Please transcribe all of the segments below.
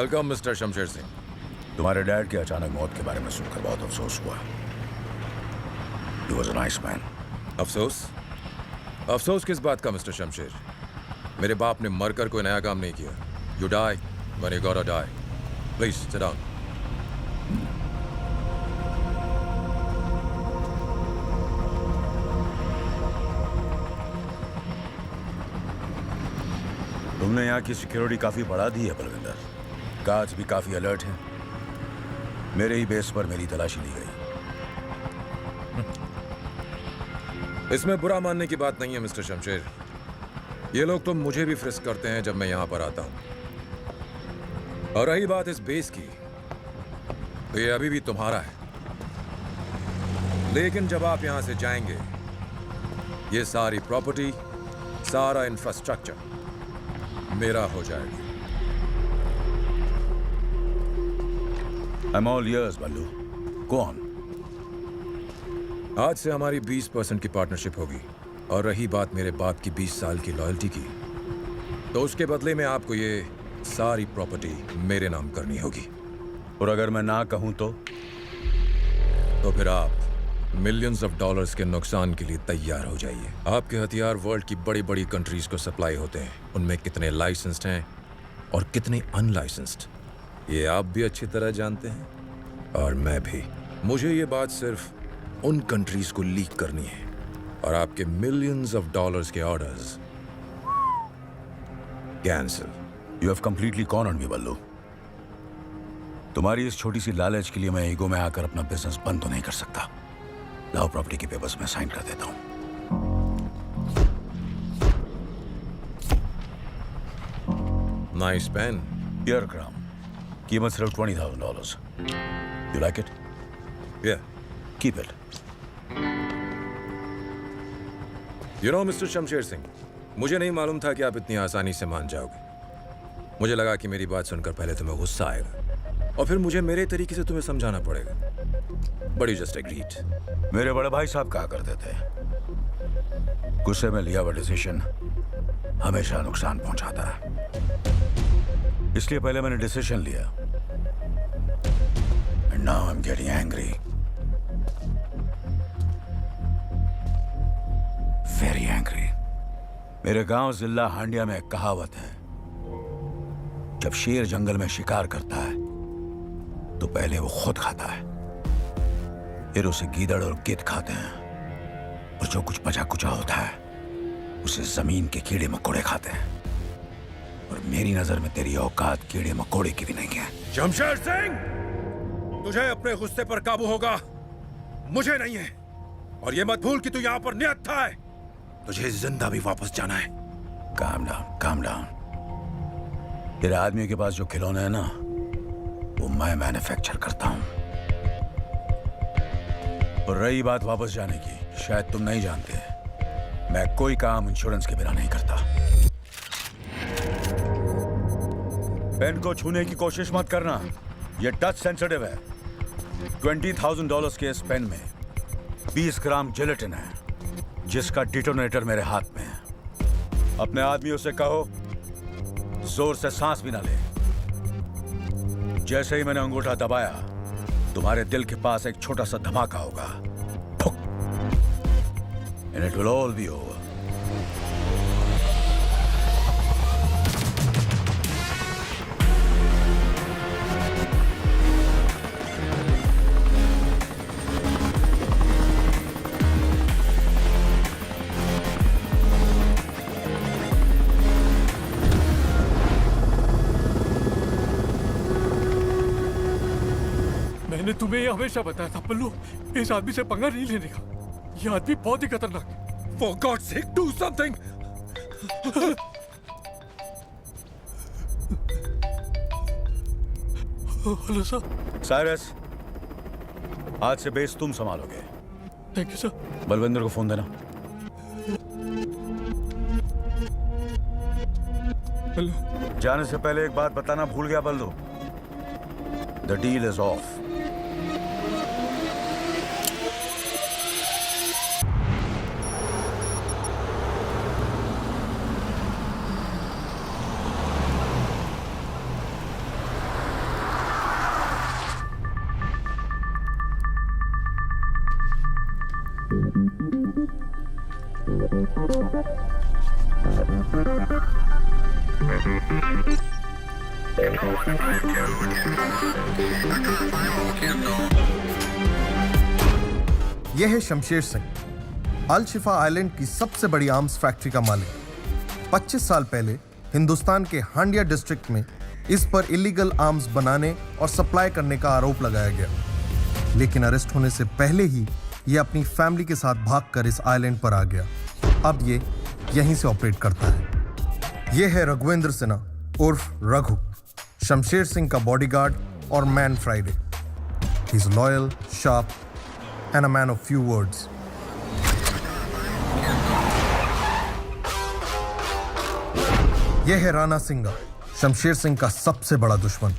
Welcome mister Shamsher Singh. तुम्हारे dad की अचानक मौत के बारे में सुनकर बहुत अफसोस हुआ। He was a nice man. अफसोस? अफसोस किस बात का मिस्टर शमशेर? मेरे बाप ने मरकर कोई नया काम नहीं किया। You die when you gotta die. Please sit down. तुमने यहाँ की सिक्योरिटी काफी बढ़ा दी है बलविंदर। गार्ड्स भी काफी अलर्ट हैं। मेरे ही बेस पर मेरी तलाशी ली गई। इसमें बुरा मानने की बात नहीं है मिस्टर शमशेर। ये लोग तो मुझे भी फ्रिस्क करते हैं जब मैं यहां पर आता हूं। और रही बात इस बेस की, तो ये अभी भी तुम्हारा है। लेकिन जब आप यहां से जाएंगे, ये सारी प्रॉपर्टी, सारा इंफ्रास्ट्रक्चर मेरा हो जाएगा। I'm all ears, Ballu. Go on. आज से हमारी 20% की पार्टनरशिप होगी। और रही बात मेरे बाप की 20 साल की लॉयल्टी की, तो उसके बदले में आपको ये सारी प्रॉपर्टी मेरे नाम करनी होगी। और अगर मैं ना कहूं तो फिर आप मिलियंस ऑफ डॉलर्स के नुकसान के लिए तैयार हो जाइए। आपके हथियार वर्ल्ड की बड़ी बड़ी कंट्रीज को सप्लाई होते हैं। उनमें कितने लाइसेंस्ड हैं और कितने अनलाइसेंस्ड, ये आप भी अच्छी तरह जानते हैं और मैं भी। मुझे ये बात सिर्फ उन कंट्रीज को लीक करनी है और आपके मिलियंस ऑफ डॉलर्स के orders cancel. You have completely cornered me, बल्लू। तुम्हारी इस छोटी सी लालच के लिए मैं ईगो में आकर अपना बिजनेस बंद तो नहीं कर सकता। लाओ प्रॉपर्टी के पेपर्स में साइन कर देता हूं। Nice pen. Here, Kram. कीमत सिर्फ $20,000. You like it? Yeah. Keep it. You know, mister Shamsher Singh, मुझे नहीं मालूम था कि आप इतनी आसानी से मान जाओगे। मुझे लगा कि मेरी बात सुनकर पहले तुम्हें गुस्सा आएगा और फिर मुझे मेरे तरीके से तुम्हें समझाना पड़ेगा। But you just agreed. मेरे बड़े भाई साहब कहा करते थे, गुस्से में लिया हुआ डिसीजन हमेशा नुकसान पहुंचाता है। इसलिए पहले मैंने डिसीजन लिया। And now I'm getting angry. Very angry. मेरे गांव जिला हांडिया में एक कहावत है, जब शेर जंगल में शिकार करता है तो पहले वो खुद खाता है, फिर उसे गीदड़ और गिद्ध खाते हैं, और जो कुछ बचा कुचा होता है उसे जमीन के कीड़े मकोड़े खाते हैं। और मेरी नजर में तेरी औकात कीड़े मकोड़े की भी नहीं है। शमशेर सिंह, तुझे अपने गुस्से पर काबू होगा, मुझे नहीं है। और ये मत भूल कि तू यहाँ पर नियत था है। तुझे जिंदा भी वापस जाना है। Calm down, calm down. तेरे आदमी के पास जो खिलौने हैं ना, वो मैं मैन्युफैक्चर करता हूं। और रही बात वापस जाने की, शायद तुम नहीं जानते, मैं कोई काम इंश्योरेंस के बिना नहीं करता। पेन को छूने की कोशिश मत करना, ये टच सेंसिटिव है। $20,000 के इस पेन में 20 ग्राम जिलेटिन है, जिसका डिटोनेटर मेरे हाथ में है। अपने आदमियों से कहो जोर से सांस भी ना ले। जैसे ही मैंने अंगूठा दबाया, तुम्हारे दिल के पास एक छोटा सा धमाका होगा। And it will all be over. मैंने तुम्हें ये हमेशा बताया था पल्लू, इस आदमी से पंगा नहीं लेने का। ये आदमी बहुत ही खतरनाक है। For God's sake, do something! Hello sir. Cyrus, आज से बेस तुम संभालोगे। Thank you sir. बलविंदर को फोन देना। हेलो। जाने से पहले एक बात बताना भूल गया Ballu. The deal is off. यह है शमशेर सिंह, अल शिफा आइलैंड की सबसे बड़ी आर्म्स फैक्ट्री का मालिक। 25 साल पहले हिंदुस्तान के हांडिया डिस्ट्रिक्ट में इस पर इलीगल आर्म्स बनाने और सप्लाई करने का आरोप लगाया गया, लेकिन अरेस्ट होने से पहले ही यह अपनी फैमिली के साथ भागकर इस आइलैंड पर आ गया। अब ये यहीं से ऑपरेट करता है। यह है रघुवेंद्र सिन्हा उर्फ रघु, शमशेर सिंह का बॉडीगार्ड और man Friday. He is loyal, sharp and a man of few words. यह है राणा सिंघा, शमशेर सिंह का सबसे बड़ा दुश्मन।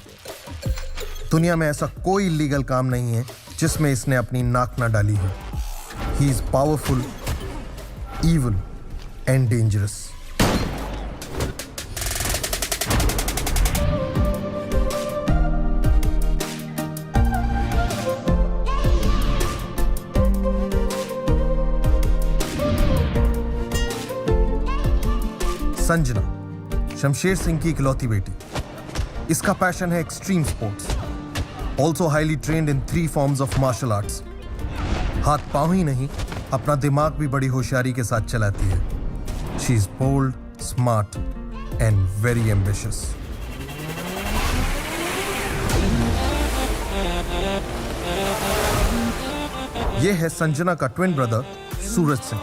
दुनिया में ऐसा कोई लीगल काम नहीं है जिसमें इसने अपनी नाक ना डाली हो। He is powerful, evil and dangerous. Sanjana, Shamsher Singh की इकलौती बेटी। इसका पैशन है extreme sports, also highly trained in 3 forms of martial arts. हाथ पांव ही नहीं, अपना दिमाग भी बड़ी होशियारी के साथ चलाती है। She is bold, smart and very ambitious. यह है संजना का ट्विन ब्रदर सूरज सिंह।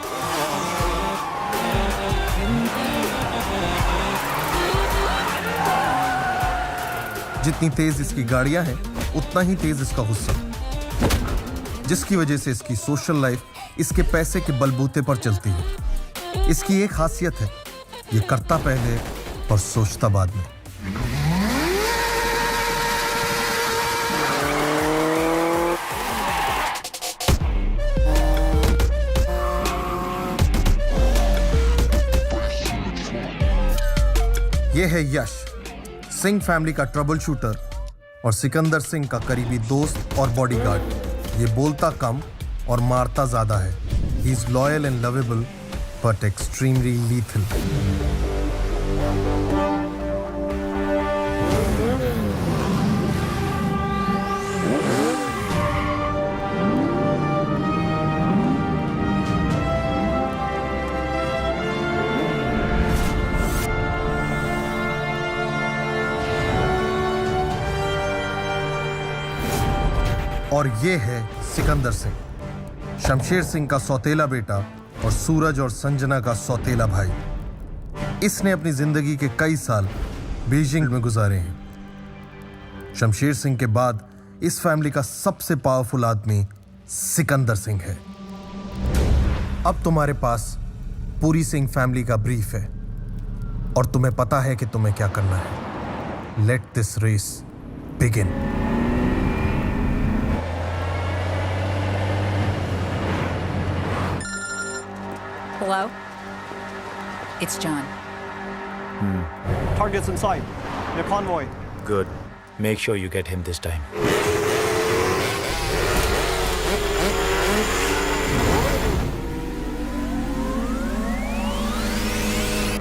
जितनी तेज इसकी गाड़ियां हैं, उतना ही तेज इसका गुस्सा, जिसकी वजह से इसकी सोशल लाइफ इसके पैसे के बलबूते पर चलती है। इसकी एक खासियत है, ये करता पहले और सोचता बाद में। यह है यश, सिंह फैमिली का ट्रबल शूटर और सिकंदर सिंह का करीबी दोस्त और बॉडीगार्ड। ये बोलता कम और मारता ज्यादा है। He is loyal and lovable but extremely lethal. और ये है सिकंदर सिंह, शमशेर सिंह का सौतेला बेटा और सूरज और संजना का सौतेला भाई। इसने अपनी जिंदगी के कई साल बीजिंग में गुजारे हैं। शमशेर सिंह के बाद इस फैमिली का सबसे पावरफुल आदमी सिकंदर सिंह है। अब तुम्हारे पास पूरी सिंह फैमिली का ब्रीफ है और तुम्हें पता है कि तुम्हें क्या करना है। Let this race begin. Hello? It's John. Target's in sight. Your convoy. Good. Make sure you get him this time.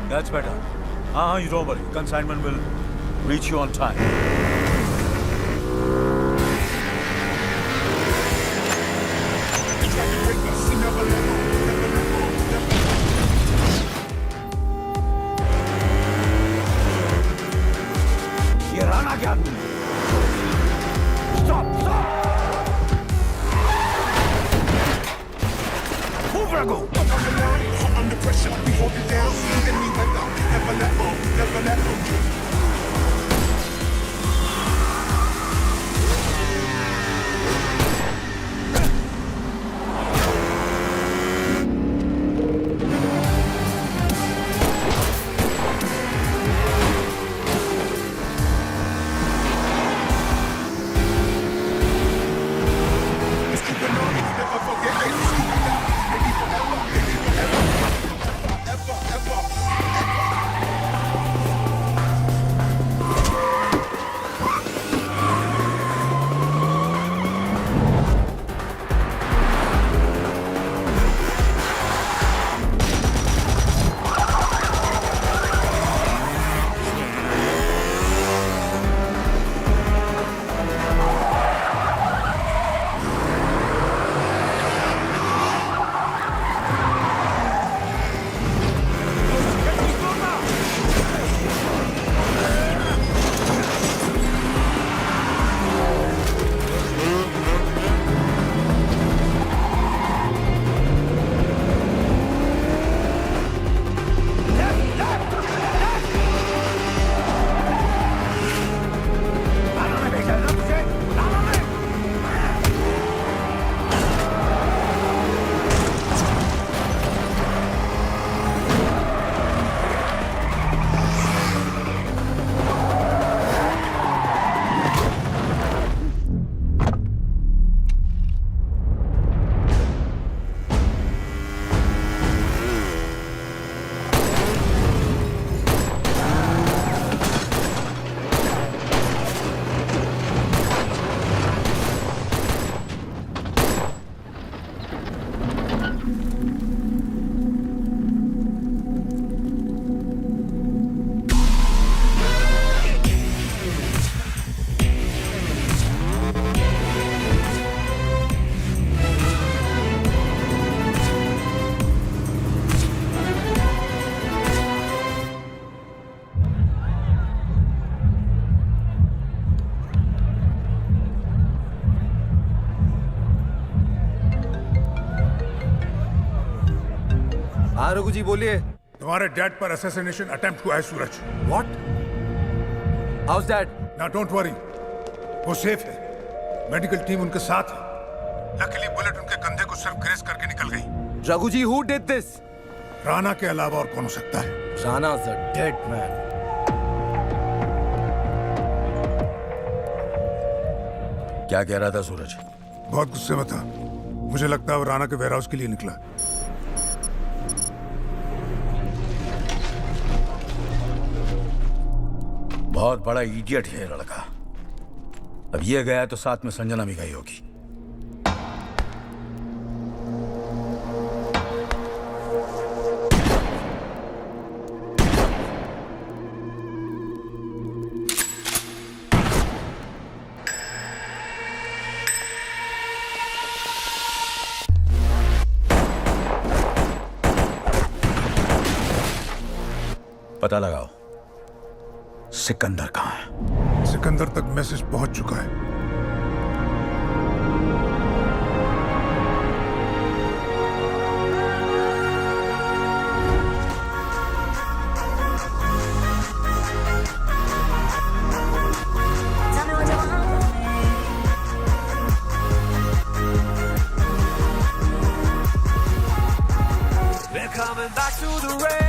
That's better. You don't worry. Consignment will reach you on time. ये राणा क्या आदमी? Stop! Stop! Move, Raghu! Under pressure, we hold it down. Any weather, never let go, never let go. हाँ रघु जी बोलिए। तुम्हारे dad पर assassination attempt हुआ है सूरज। What? How's that? ना डोंट वरी, वो सेफ है। मेडिकल टीम उनके साथ है। लकीली बुलेट उनके कंधे को सिर्फ ग्रेस करके निकल गई। रघु जी, who did this? राणा के अलावा और कौन हो सकता है? Rana's a dead man. क्या कह रहा था सूरज? बहुत गुस्से में था। मुझे लगता है वो राणा के वेयरहाउस के लिए निकला। बहुत बड़ा इडियट है ये लड़का। अब ये गया तो साथ में संजना भी गई होगी। पता लगाओ सिकंदर कहाँ है। सिकंदर तक मैसेज पहुंच चुका है। We're coming back to the race.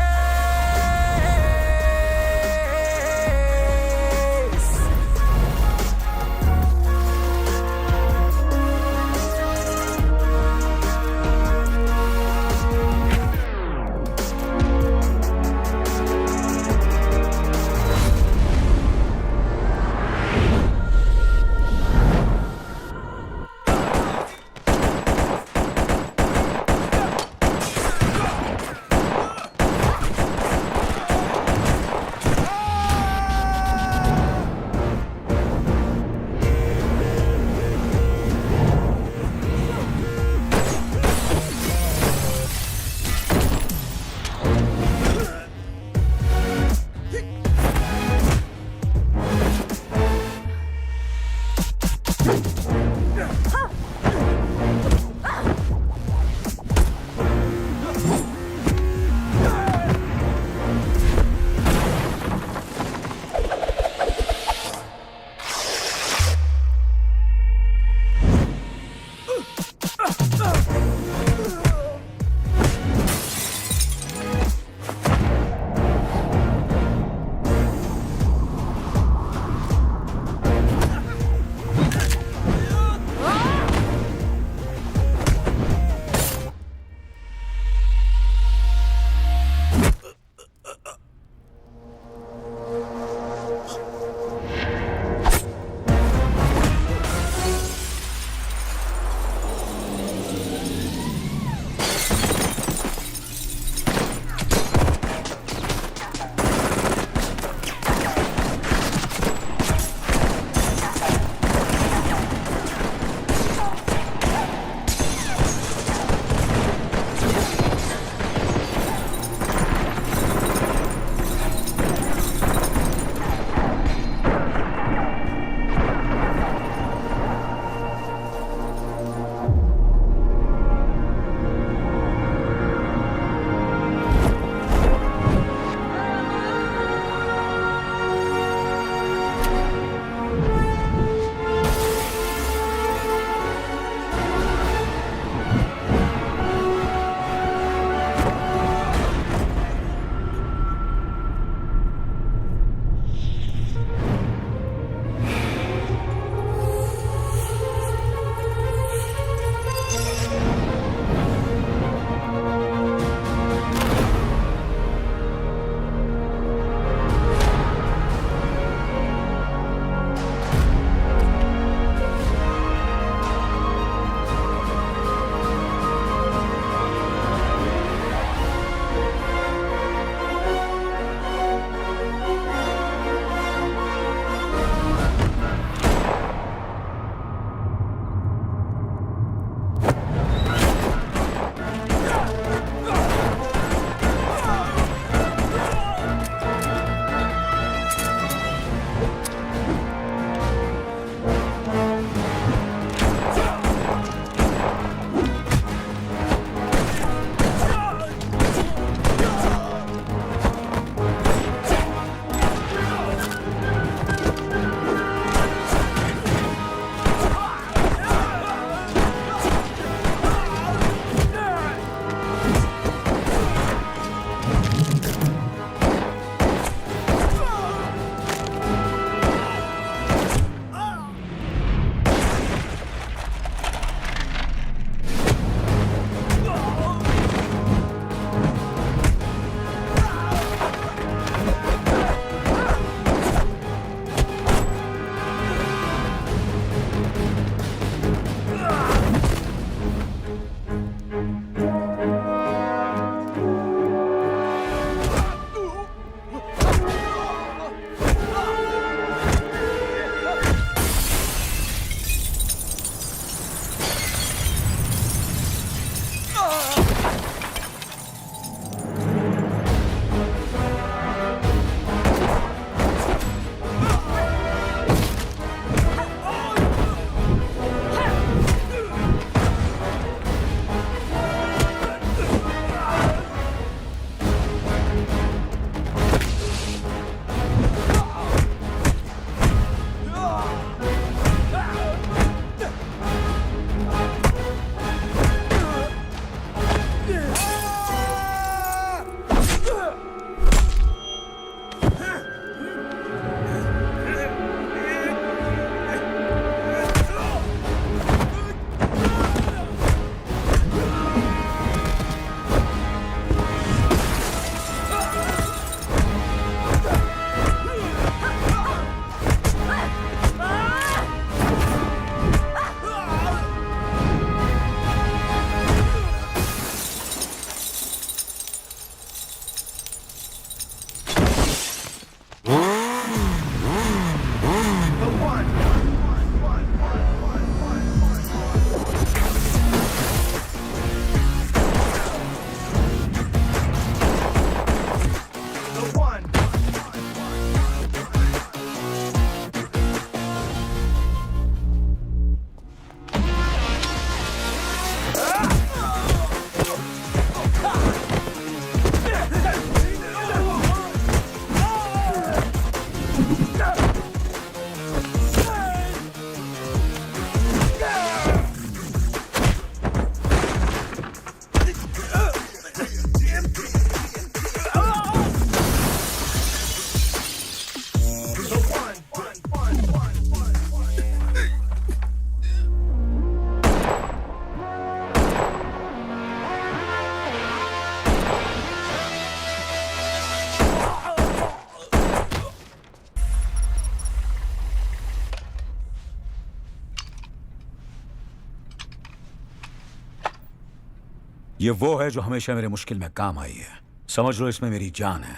ये वो है जो हमेशा मेरे मुश्किल में काम आई है। समझ लो इसमें मेरी जान है।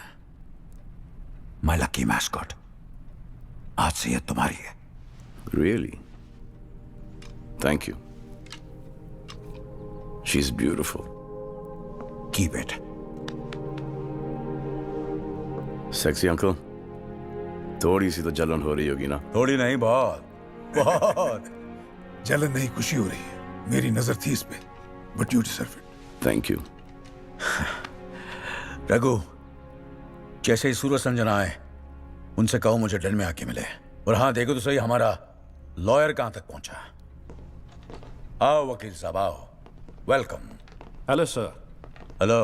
माय लकी मैस्कॉट, आज से ये तुम्हारी है। Really? Thank you. She's beautiful. Keep it. Sexy uncle? थोड़ी सी तो जलन हो रही होगी ना? थोड़ी नहीं, बहुत बहुत। जलन नहीं, खुशी हो रही है। मेरी नजर थी इस पे, but you deserve it. Thank you. Raghu, जैसे ही सूरज संजना आए उनसे कहो मुझे डन में आके मिले। और हाँ, देखो तो सही हमारा लॉयर कहां तक पहुंचा। आओ वकील साहब, आओ। Welcome. Hello, sir. Hello.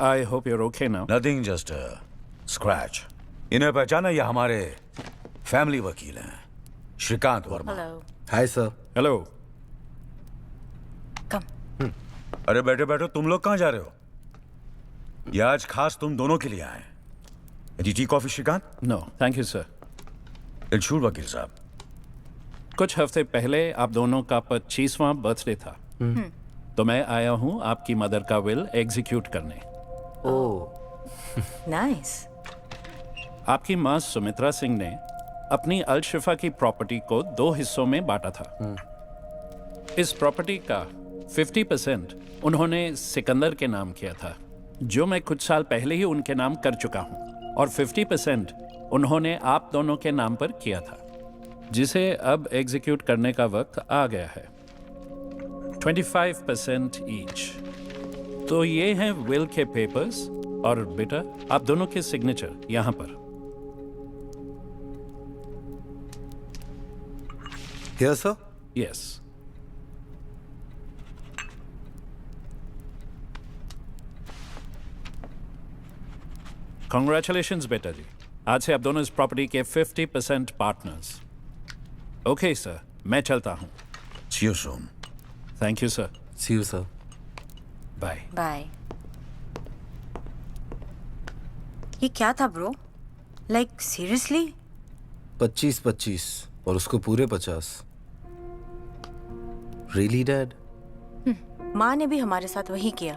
I hope you're okay now. Nothing, just scratch. इन्हें पहचाना, ये हमारे फैमिली वकील हैं, Shrikant Varma. Hello. Hi sir. Hello. Come. अरे बैठो बैठो, तुम लोग कहां जा रहे हो? ये आज खास तुम दोनों के लिए आए। Tea coffee Shrikant? No, thank you, sir. इल्शूर वकील साहब। कुछ हफ्ते पहले आप दोनों का 25वां बर्थडे था। तो मैं आया हूं आपकी मदर का विल एग्जीक्यूट करने। Nice. आपकी मां सुमित्रा सिंह ने अपनी अल शिफा की प्रॉपर्टी को 2 हिस्सों में बांटा था। इस प्रॉपर्टी का 50% उन्होंने सिकंदर के नाम किया था, जो मैं कुछ साल पहले ही उनके नाम कर चुका हूं, और 50% उन्होंने आप दोनों के नाम पर किया था, जिसे अब एग्जीक्यूट करने का वक्त आ गया है। 25% ईच। तो ये हैं विल के पेपर्स, और बेटा आप दोनों के सिग्नेचर यहां पर। Here sir. यस। Congratulations बेटा जी, आज से आप दोनों इस प्रॉपर्टी के 50% पार्टनर्स। ओके सर, मैं चलता हूं। See you soon. Thank you sir. See you sir. Bye. Bye. ये क्या था ब्रो? Like seriously? 25-25 और उसको पूरे 50। Really dad? माँ ने भी हमारे साथ वही किया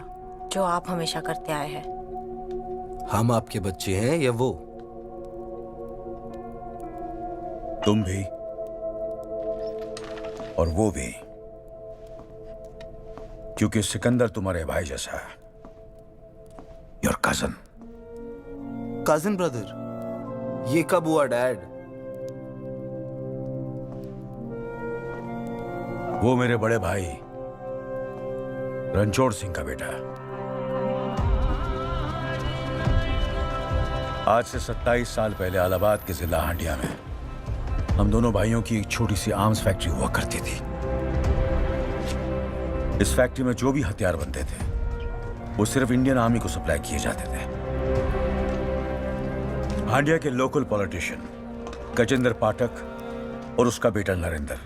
जो आप हमेशा करते आए हैं। हम आपके बच्चे हैं या वो? तुम भी और वो भी, क्योंकि सिकंदर तुम्हारे भाई जैसा है। Your cousin. Cousin brother? ये कब हुआ डैड? वो मेरे बड़े भाई रणछोड़ सिंह का बेटा है। आज से 27 साल पहले इलाहाबाद के जिला हांडिया में हम दोनों भाइयों की एक छोटी सी आर्म्स फैक्ट्री हुआ करती थी। इस फैक्ट्री में जो भी हथियार बनते थे वो सिर्फ इंडियन आर्मी को सप्लाई किए जाते थे। हांडिया के लोकल पॉलिटिशियन गजेंद्र पाठक और उसका बेटा नरेंद्र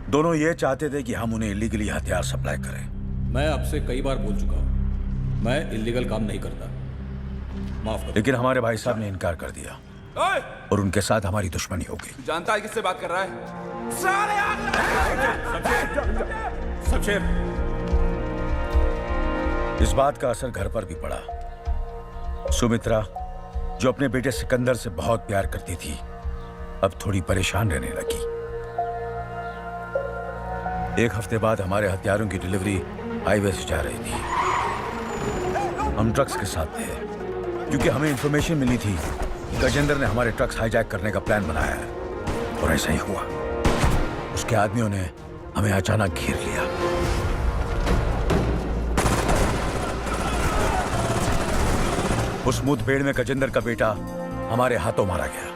दोनों ये चाहते थे कि हम उन्हें इलीगली हथियार सप्लाई करें। मैं आपसे कई बार बोल चुका हूं, मैं इलीगल काम नहीं करता, माफ करो। लेकिन हमारे भाई साहब ने इनकार कर दिया और उनके साथ हमारी दुश्मनी हो गई। जानता है किससे बात कर रहा है? शमशेर, इस बात का असर घर पर भी पड़ा। सुमित्रा, जो अपने बेटे सिकंदर से बहुत प्यार करती थी, अब थोड़ी परेशान रहने लगी। एक हफ्ते बाद हमारे हथियारों की डिलीवरी हाईवे से जा रही थी। हम ट्रक्स के साथ थे, क्योंकि हमें इंफॉर्मेशन मिली थी गजेंद्र ने हमारे ट्रक्स हाईजैक करने का प्लान बनाया है। और ऐसा ही हुआ। उसके आदमियों ने हमें अचानक घेर लिया। उस मुठभेड़ में गजेंद्र का बेटा हमारे हाथों मारा गया।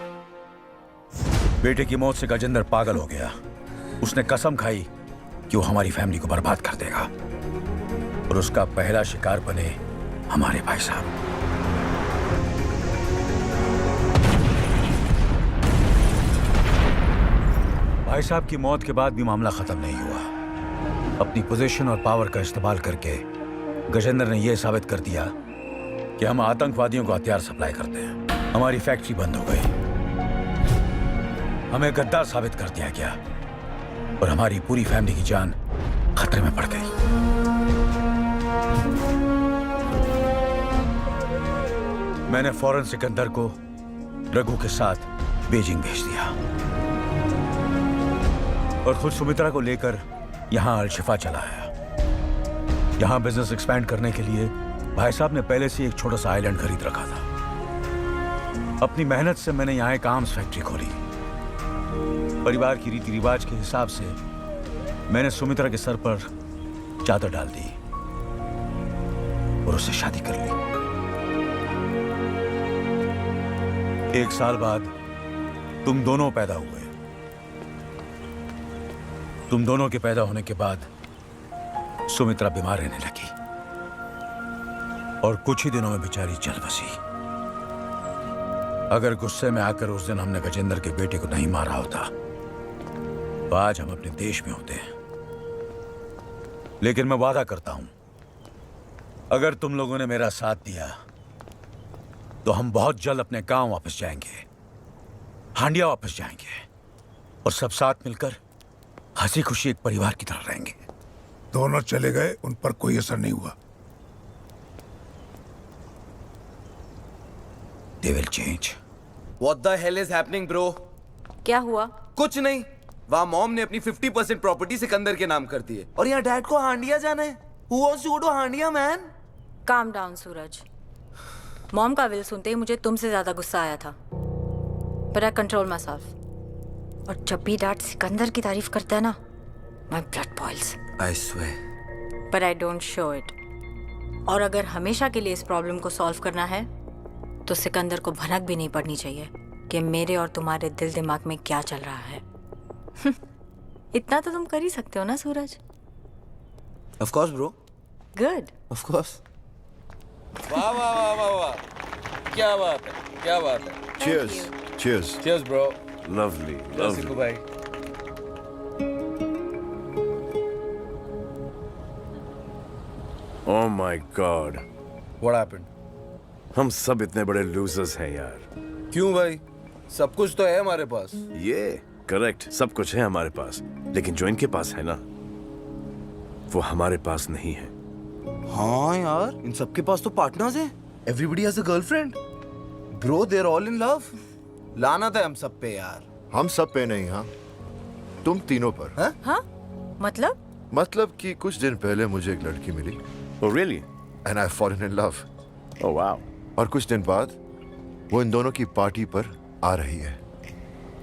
बेटे की मौत से गजेंद्र पागल हो गया। उसने कसम खाई कि वो हमारी फैमिली को बर्बाद कर देगा, और उसका पहला शिकार बने हमारे भाई साहब। भाई साहब की मौत के बाद भी मामला खत्म नहीं हुआ। अपनी पोजीशन और पावर का इस्तेमाल करके गजेंद्र ने यह साबित कर दिया कि हम आतंकवादियों को हथियार सप्लाई करते हैं। हमारी फैक्ट्री बंद हो गई, हमें गद्दार साबित कर दिया गया, और हमारी पूरी फैमिली की जान खतरे में पड़ गई। मैंने फौरन सिकंदर को रघु के साथ बीजिंग भेज दिया और खुद सुमित्रा को लेकर यहां अलशिफा चला आया। यहां बिजनेस एक्सपैंड करने के लिए भाई साहब ने पहले से एक छोटा सा आइलैंड खरीद रखा था। अपनी मेहनत से मैंने यहां एक आर्म्स फैक्ट्री खोली। परिवार की रीति रिवाज के हिसाब से मैंने सुमित्रा के सर पर चादर डाल दी और उससे शादी कर ली। 1 साल बाद तुम दोनों पैदा हुए। तुम दोनों के पैदा होने के बाद सुमित्रा बीमार रहने लगी और कुछ ही दिनों में बेचारी चल बसी। अगर गुस्से में आकर उस दिन हमने गजेंद्र के बेटे को नहीं मारा होता तो आज हम अपने देश में होते हैं। लेकिन मैं वादा करता हूं, अगर तुम लोगों ने मेरा साथ दिया तो हम बहुत जल्द अपने गांव वापस जाएंगे, हांडिया वापस जाएंगे और सब साथ मिलकर हंसी खुशी एक परिवार की तरह रहेंगे। दोनों चले गए, उन पर कोई असर नहीं हुआ। They will change. What the hell is happening, bro? क्या हुआ? कुछ नहीं। वहाँ मॉम ने अपनी 50% प्रॉपर्टी सिकंदर के नाम कर दी है और यहाँ डैड को हांडिया जाना है। Who wants to go to Handia, man? Calm down Suraj. Mom का विल सुनते ही मुझे तुमसे ज्यादा गुस्सा आया था, but I control myself. और जब भी डैड सिकंदर की तारीफ करता है ना, my blood boils. I swear. But I don't show it. और अगर हमेशा के लिए इस प्रॉब्लम को सॉल्व करना है तो सिकंदर को भनक भी नहीं पड़नी चाहिए कि मेरे और तुम्हारे दिल दिमाग में क्या चल रहा है। इतना तो तुम कर ही सकते हो ना सूरज? Of course, bro. Good. Of course. वाह वाह वाह वाह वाह, क्या बात है, क्या बात है। Cheers. Cheers. Cheers, bro. Lovely. Cheers, सिक्कू भाई। Oh my God. What happened? हम सब इतने बड़े लूजर्स हैं यार। क्यों भाई? सब कुछ तो है हमारे पास। ये करेक्ट, सब कुछ है हमारे पास, लेकिन जो इनके पास है ना, वो हमारे पास नहीं है। हाँ यार, इन सबके पास तो पार्टनर्स हैं। Everybody has a girlfriend. Bro, they're all in love. लानत है हम सब पे यार। हम सब पे नहीं, हाँ तुम तीनों पर। हाँ? मतलब कि कुछ दिन पहले मुझे एक लड़की मिली। Oh really? And I've fallen in love. Oh wow. और कुछ दिन बाद वो इन दोनों की पार्टी पर आ रही है।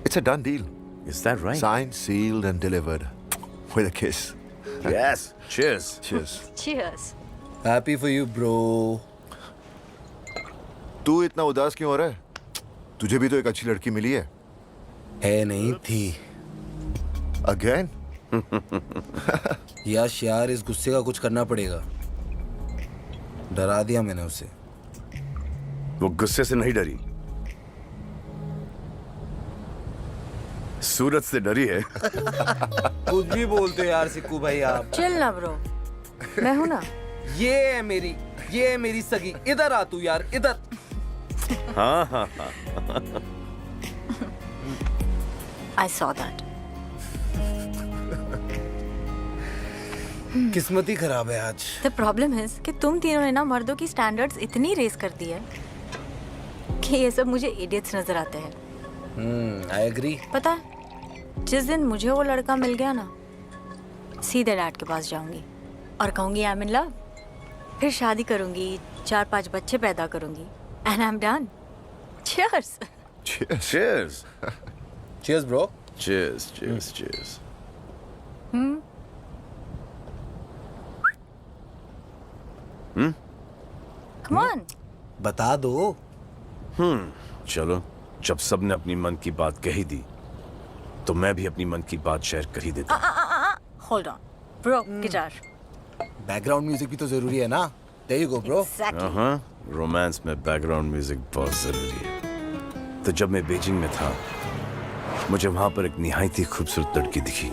It's a done deal. Is that right? Signed, sealed and delivered with a kiss. Yes. Cheers. Cheers. Cheers. Happy for you, bro. तू इतना उदास क्यों हो रहा है? तुझे भी तो एक अच्छी लड़की मिली है। है नहीं थी। Again? यश यार, इस गुस्से का कुछ करना पड़ेगा। डरा दिया मैंने उसे। वो गुस्से से नहीं डरी, सूरज से डरी है। कुछ भी बोलते हो यार सिक्कू भाई आप। चिल ना ब्रो, मैं हूं ना। ये है मेरी सगी। इधर आ तू यार, इधर। हाँ हाँ हाँ। I saw that. किस्मत ही खराब है आज। The problem is कि तुम तीनों ने ना मर्दों की स्टैंडर्ड्स इतनी रेस कर दी है कि ये सब मुझे इडियट्स नजर आते हैं। I agree. पता है, जिस दिन मुझे वो लड़का मिल गया ना, सीधे डैड के पास जाऊंगी और कहूंगी आई एम इन लव। फिर शादी करूंगी, 4-5 बच्चे पैदा करूंगी and I'm done. Cheers. Cheers. Cheers, bro. Cheers. Cheers. Cheers. Come on. बता दो। चलो, जब सबने अपनी मन की बात कही दी, तो मैं भी अपनी मन की बात शेयर कर ही देता हूँ। Hold on. Bro, guitar. Background music भी तो जरूरी है ना। There you go, bro. Exactly. हाँ, रोमांस में बैकग्राउंड म्यूजिक बहुत जरूरी है। तो जब मैं बीजिंग में था, मुझे वहां पर एक निहायत ही खूबसूरत लड़की दिखी।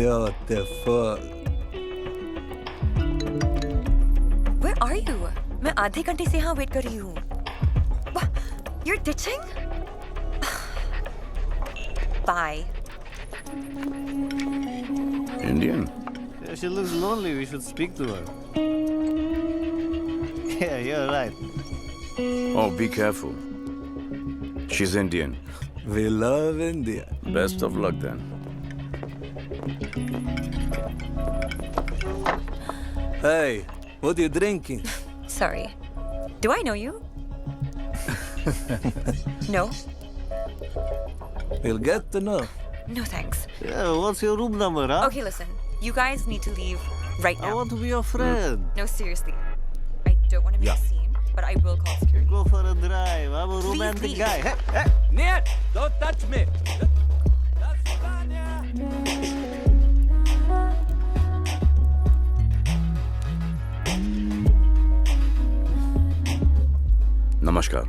Beautiful. Where are you? मैं आधे घंटे से यहाँ वेट कर रही हूँ. You're ditching? Bye. Indian? Yeah, she looks lonely. We should speak to her. Yeah, you're right. Oh, be careful. She's Indian. We love India. Best of luck then. Hey, what are you drinking? Sorry. Do I know you? No? We'll get to know. No thanks. Yeah, what's your room number, huh? Okay, listen. You guys need to leave right now. I want to be your friend. No, seriously. I don't want to make a scene, but I will call security. Go for a drive. I'm a romantic leave. guy. Hey, hey. Niyat, don't touch me. Namaskar.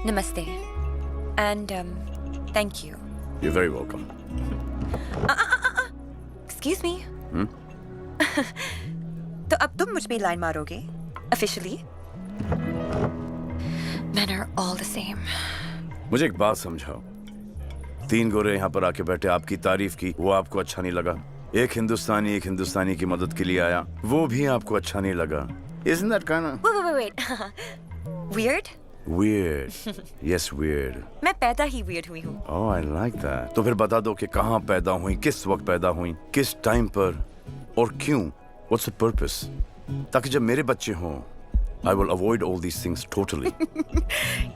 Namaste. And, thank you. You're very welcome. Excuse me. तो अब तुम मुझ पे line मारोगे? Officially? Men are all the same. मुझे एक बात समझाओ. 3 गोरे यहाँ पर आके बैठे, आपकी तारीफ की, वो आपको अच्छा नहीं लगा. एक हिंदुस्तानी की मदद के लिए आया, वो भी आपको अच्छा नहीं लगा. Isn't that kind of... Wait. Weird? Weird. Yes, weird. मैं पैदा ही weird हुई हूँ. Oh, I like that. तो फिर बता दो कि कहाँ पैदा हुई, किस वक्त पैदा हुई, किस टाइम पर और क्यों? What's the purpose? ताकि जब मेरे बच्चे हों, I will avoid all these things totally.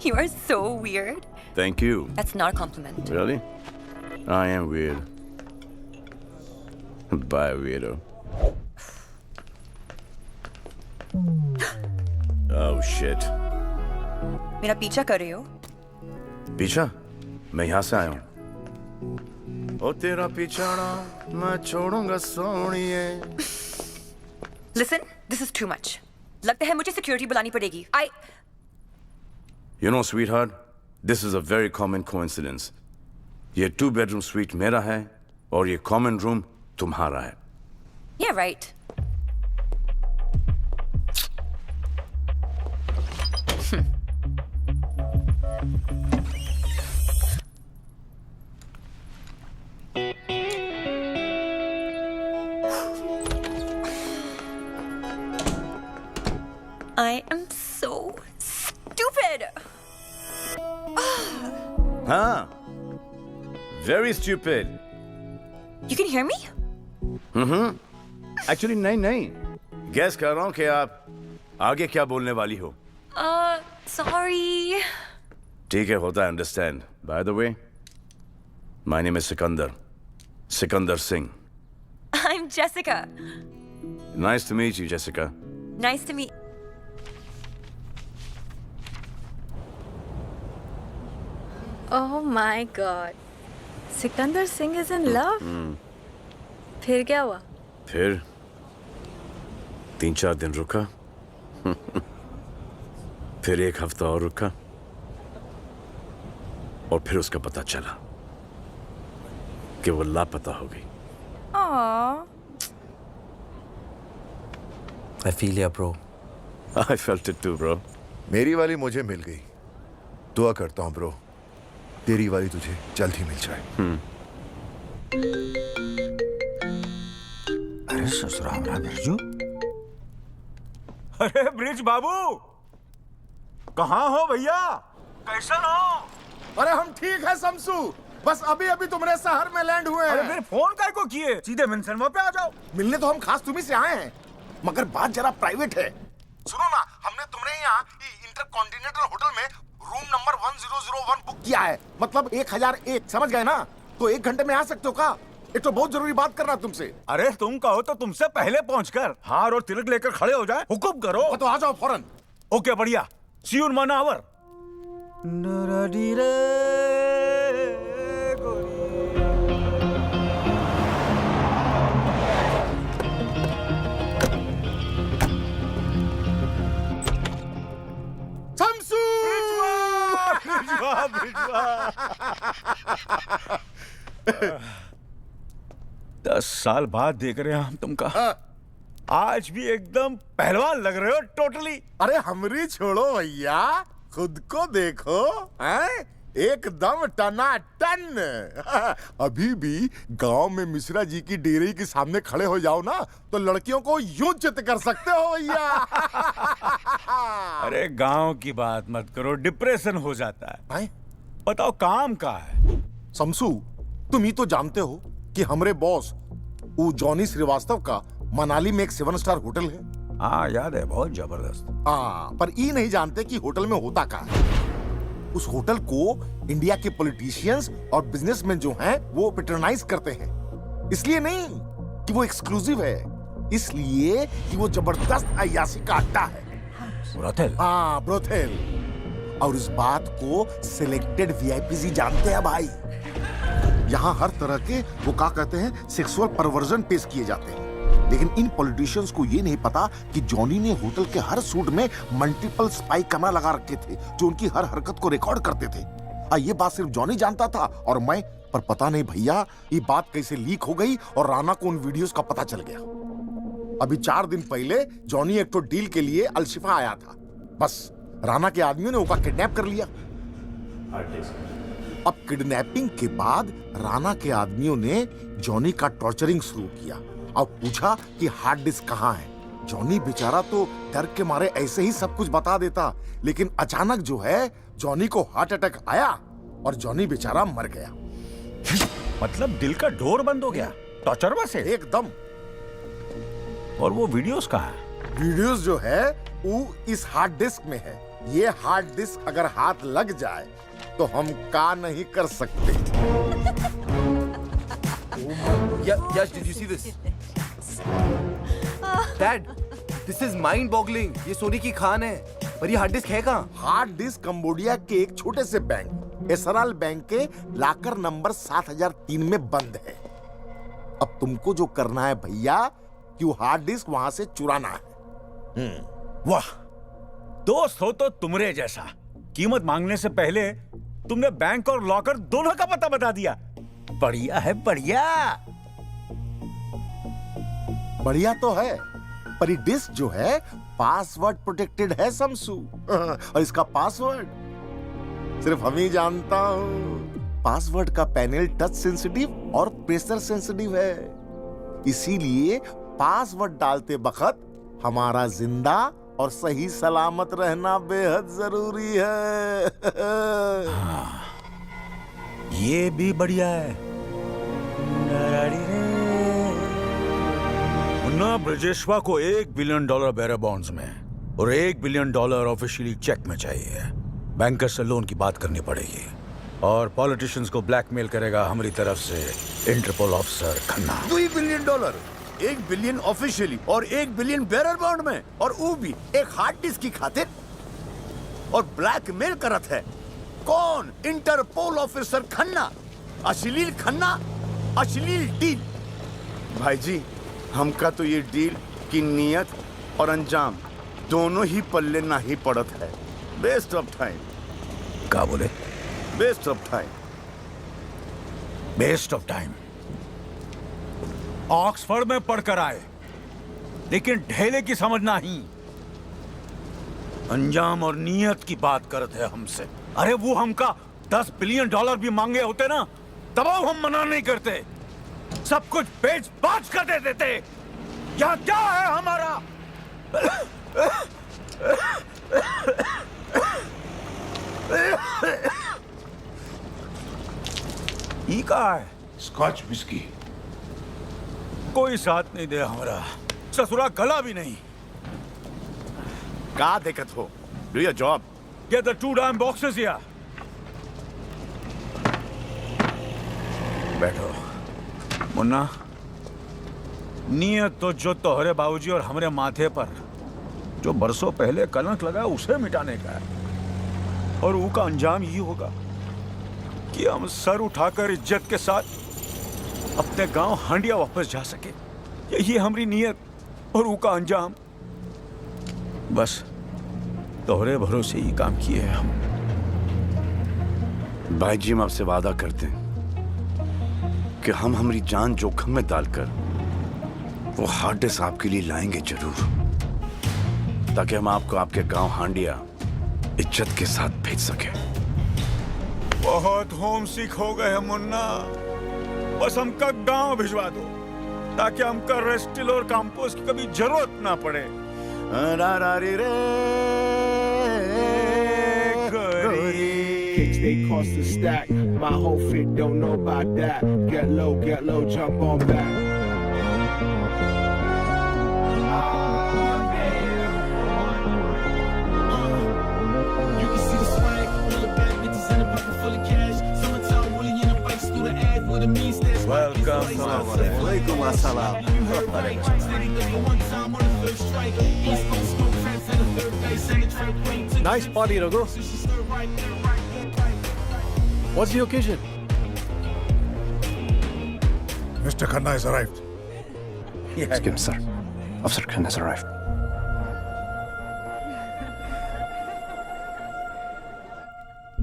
You are so weird. Thank you. That's not a compliment. Really? I am weird. Bye, weirdo. Oh, shit. मेरा पीछा कर रहे हो? पीछा? मैं यहाँ से आया हूँ. ओ तेरा पीछाना मैं छोड़ूंगा सोनिए. Listen, this is too much. लगता है मुझे security बुलानी पड़ेगी. You know, sweetheart, this is a very common coincidence. ये 2-bedroom suite मेरा है और ये common room तुम्हारा है. Yeah, right. I am so stupid. हाँ, very stupid. You can hear me? Actually, नहीं. Guess कर रहा हूँ कि आप आगे क्या बोलने वाली हो. Sorry. ठीक है, होता है, understand. By the way, my name is Sikandar Singh. I'm Jessica. Nice to meet you, Jessica. Nice to meet. Oh my God. Sikandar Singh is in love? फिर क्या हुआ? फिर 3-4 दिन रुका. फिर 1 हफ्ता और रुका. और फिर उसका पता चला कि वो लापता हो गई. Aww. I feel ya, bro. I felt it too, bro. मेरी वाली मुझे मिल गई. दुआ करता हूँ ब्रो, तेरी वाली तुझे जल्द ही मिल जाए. अरे ससुराल बिरजू. अरे ब्रिज बाबू, कहाँ हो भैया? कैसन हो? अरे हम ठीक है शमसू, बस अभी तुम्हारे शहर में लैंड हुए हैं. अरे फिर फोन काय को किए? सीधे मेंशन पे आ जाओ. मिलने तो हम खास तुम्ही से आए हैं, मगर बात जरा प्राइवेट है. सुनो ना, हमने तुम्हारे यहाँ इंटरकॉन्टिनेंटल होटल में रूम नंबर 1001 बुक किया है. मतलब 1001, समझ गए ना? तो 1 घंटे में आ सकते हो का? एक तो बहुत जरूरी बात करना तुमसे. अरे तुम कहो तो तुमसे पहले पहुंचकर हार और तिलक लेकर खड़े हो जाए. हुक्म करो. तो आ जाओ फौरन. ओके, बढ़िया. सी यू इन 1 hour. शमसू! 10 साल बाद देख रहे हैं हम तुमका. आज भी एकदम पहलवान लग रहे हो टोटली। अरे हमरी छोड़ो भैया, खुद को देखो, हैं? एकदम टनाटन। अभी भी गांव में मिश्रा जी की डेयरी के सामने खड़े हो जाओ ना तो लड़कियों को यूं चित कर सकते हो भैया। अरे गांव की बात मत करो, डिप्रेशन हो जाता है। बताओ काम का है। शमसू, तुम ही तो जानते हो कि हमारे बॉस वो जॉनी श्रीवास्तव का मनाली में एक 7 स्टार होटल है। हाँ याद है, बहुत जबरदस्त। हाँ, पर ये नहीं जानते कि होटल में होता क्या है। उस होटल को इंडिया के पॉलिटिशियंस और बिजनेसमैन जो हैं वो पैट्रोनाइज करते हैं। इसलिए नहीं कि वो एक्सक्लूसिव है, इसलिए कि वो जबरदस्त अय्याशी का अड्डा है। ब्रोथेल? हाँ, ब्रोथेल। और इस बात को सिलेक्टेड वीआईपी जानते हैं भाई। यहाँ हर तरह के वो क्या कहते हैं सेक्सुअल परवर्जन पेश किए जाते हैं। लेकिन इन पॉलिटिशियंस को ये नहीं पता कि जॉनी ने होटल के हर सूट में मल्टीपल स्पाई कैमरा लगा रखे थे जो उनकी हर हरकत को रिकॉर्ड करते थे। ये बात सिर्फ जॉनी जानता था और मैं, पर पता नहीं भैया ये बात कैसे लीक हो गई और राणा को उन वीडियोस का पता चल गया। अभी 4 दिन पहले जॉनी एक तो डील के लिए अलशिफा आया था, बस राणा के आदमियों ने उसका किडनैप कर लिया। अब किडनैपिंग के बाद राणा के आदमियों ने जॉनी का टॉर्चरिंग शुरू किया। अब पूछा कि हार्ड डिस्क कहाँ है। जॉनी बेचारा तो डर के मारे ऐसे ही सब कुछ बता देता, लेकिन अचानक जो है जॉनी को हार्ट अटैक आया और जॉनी बेचारा मर गया। मतलब दिल का डोर बंद हो गया टॉर्चर से? एकदम। और वो वीडियोस कहाँ है? वीडियोस जो है वो इस हार्ड डिस्क में है। ये हार्ड डिस्क अगर हाथ लग जाए तो हम का नहीं कर सकते। Yash, did you see this? Dad, this is mind-boggling. ये सोने की खान है, पर ये हार्ड डिस्क है कहाँ? हार्ड डिस्क कंबोडिया के एक छोटे से बैंक एसराल बैंक के लाकर नंबर 7003 में बंद है। अब तुमको जो करना है भैया कि वो हार्ड डिस्क वहां से चुराना है। वाह, दोस्त हो तो तुमरे जैसा। कीमत मांगने से पहले तुमने बैंक और लॉकर दोनों का पता बता दिया। बढ़िया है, बढ़िया। बढ़िया तो है, पर ये डिस्क जो है पासवर्ड प्रोटेक्टेड है शमसू। और इसका पासवर्ड सिर्फ हम ही जानता हूं। पासवर्ड का पैनल टच सेंसिटिव और प्रेशर सेंसिटिव है, इसीलिए पासवर्ड डालते वक्त हमारा जिंदा और सही सलामत रहना बेहद जरूरी है। ये भी बढ़िया है। मुन्ना ब्रजेश्वा को $1 बिलियन बेरर बॉन्ड्स में और $1 बिलियन ऑफिशियली चेक में चाहिए। बैंकर से लोन की बात करनी पड़ेगी और पॉलिटिशियंस को ब्लैकमेल करेगा हमारी तरफ से Interpol officer Khanna. $2 billion, $1 billion officially और $1 बिलियन बेरर बॉन्ड में, और वो भी एक हार्ड डिस्क की खातिर। और ब्लैकमेल करत है कौन? Interpol officer Khanna. अश्लील खन्ना, अश्लील डील। भाई जी, हमका तो ये डील की नियत और अंजाम दोनों ही पल्ले ना ही पड़त है। Waste of time. क्या बोले? Waste of time. Waste of time. Oxford में पढ़कर आए, लेकिन ढेले की समझ नहीं। अंजाम और नियत की बात करते हैं हमसे। अरे वो हमका $10 बिलियन भी मांगे होते ना, तब हम मना नहीं करते, सब कुछ बेच बाच कर दे देते। यहाँ क्या है हमारा? ई कहा है? Scotch whisky. कोई साथ नहीं दे हमारा, ससुरा गला भी नहीं। क्या दिक्कत हो? Do your job. Get the 2 damn boxes here. बैठो। मुन्ना, नियत तो जो तोहरे बाबूजी और हमारे माथे पर जो बरसों पहले कलंक लगा उसे मिटाने का है, और वो का अंजाम ये होगा कि हम सर उठाकर इज्जत के साथ अपने गांव हांडिया वापस जा सके। यही हमारी नियत और वो का अंजाम। बस तोहरे भरोसे ही काम किए हैं हम। भाई जी, हम आपसे वादा करते हैं कि हम हमारी जान जोखिम में डालकर वो हार्ड डिस्क आपके लिए लाएंगे जरूर, ताकि हम आपको आपके गांव हांडिया इज्जत के साथ भेज सके। बहुत होम सिक हो गए हैं मुन्ना, बस हमका गांव भिजवा दो ताकि हमका रेस्टिल और कंपोस्ट की कभी जरूरत ना पड़े। Kicks they cost a stack. My whole fit don't know about that. Get low, jump on back. You can see the swag, full of bad bitches in a pocket full of cash. Summertime rolling in the bikes through the ad with a mean stash. Welcome, Walaikum assalam. Nice party, Raghu. What's the occasion? Mr. Khanna has arrived. Excuse me, sir. Officer Khan has arrived.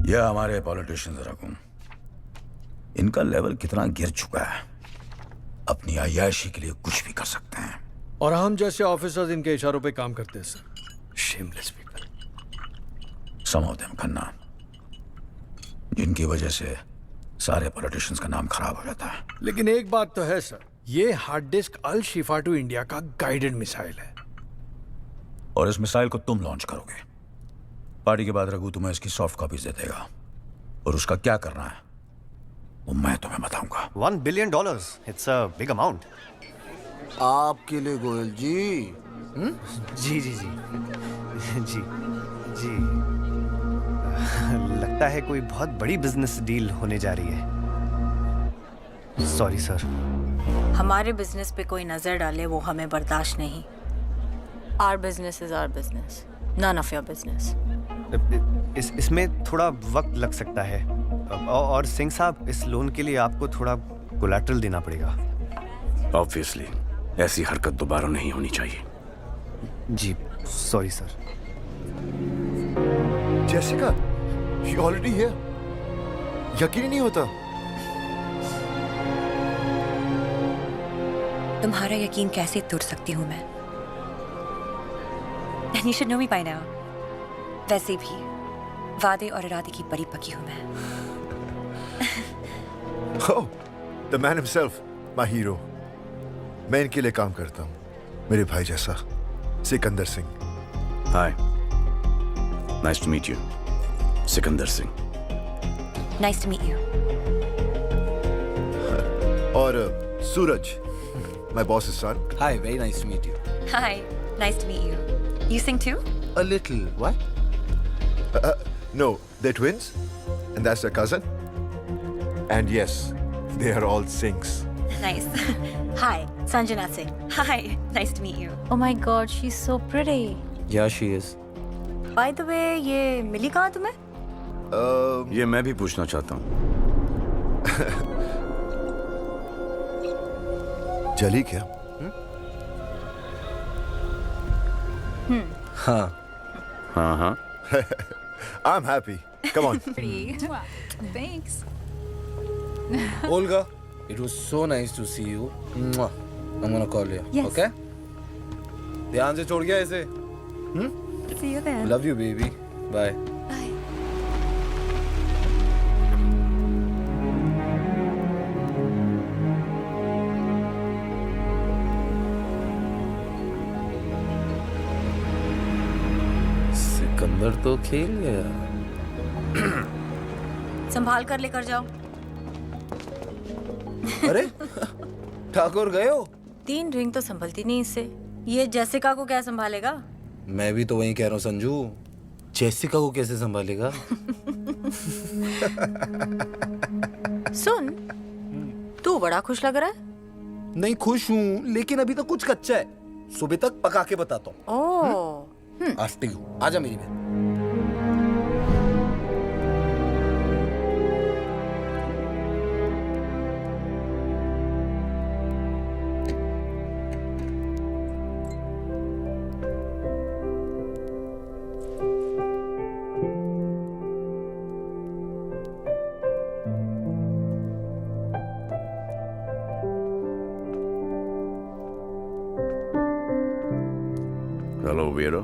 यह हमारे politicians रखूं, इनका level कितना गिर चुका है, अपनी अय्याशी के लिए कुछ भी कर सकते हैं। और हम जैसे ऑफिसर्स इनके इशारों पे काम करते हैं sir. Shameless people. Some of them, Khanna, जिनकी वजह से सारे पॉलिटिशियंस का नाम खराब हो जाता है। लेकिन एक बात तो है सर, ये hard disk Al Shifa to India का गाइडेड मिसाइल है, और इस मिसाइल को तुम लॉन्च करोगे। पार्टी के बाद रघु तुम्हें इसकी सॉफ्ट कॉपीज दे देगा, और उसका क्या करना है वो मैं तुम्हें बताऊंगा। $1 billion. It's a big amount. आपके लिए गोयल जी। जी जी जी जी जी लगता है कोई बहुत बड़ी बिजनेस डील होने जा रही है। Sorry sir. हमारे बिजनेस पे कोई नजर डाले वो हमें बर्दाश्त नहीं। Our business is our business, none of your business. इसमें थोड़ा वक्त लग सकता है, और सिंह साहब इस लोन के लिए आपको थोड़ा कोलैटरल देना पड़ेगा। ऑब्वियसली ऐसी हरकत दोबारा नहीं होनी चाहिए। जी sorry sir. Jessica, she already here. यकीन ही नहीं होता। तुम्हारा यकीन कैसे तोड़ सकती हूँ मैं? And you should know me by now. वैसे भी वादे और इरादे की परी पकी हूँ मैं। Oh, the man himself, my hero. मैं इनके लिए काम करता हूँ, मेरे भाई जैसा, Sikandar Singh. Hi, nice to meet you, Sikandar Singh. Nice to meet you. और सूरज, my boss's son. Hi, very nice to meet you. Hi, nice to meet you. You sing too? A little. What? No, they're twins, and that's their cousin. And yes, they are all Singhs. Nice. Hi, Sanjana Singh. Hi, nice to meet you. Oh my God, she's so pretty. Yeah, she is. By the way, ये मिली कहाँ तुम्हें? ये मैं भी पूछना चाहता हूँ। जली क्या? हाँ। हाँ हाँ। I'm happy. Come on. Thanks. Olga, it was so nice to see you. Mwah. I'm gonna call you. Yes. Okay? ध्यान से छोड़ गया ऐसे। See you then. Love you, baby. Bye. Bye. Sikandar तो खेल गया। संभाल कर लेकर जाओ। अरे ठाकुर गए हो? 3 रिंग तो संभलती नहीं इससे। ये जेसिका को क्या संभालेगा? मैं भी तो वही कह रहा हूँ संजू, जेसिका को कैसे संभालेगा? सुन, तू बड़ा खुश लग रहा है। नहीं खुश हूँ, लेकिन अभी तो कुछ कच्चा है। सुबह तक पका के बताता हूँ। ओह, आफ्टर यू, आजा मेरी बहन। हेलो वीरो।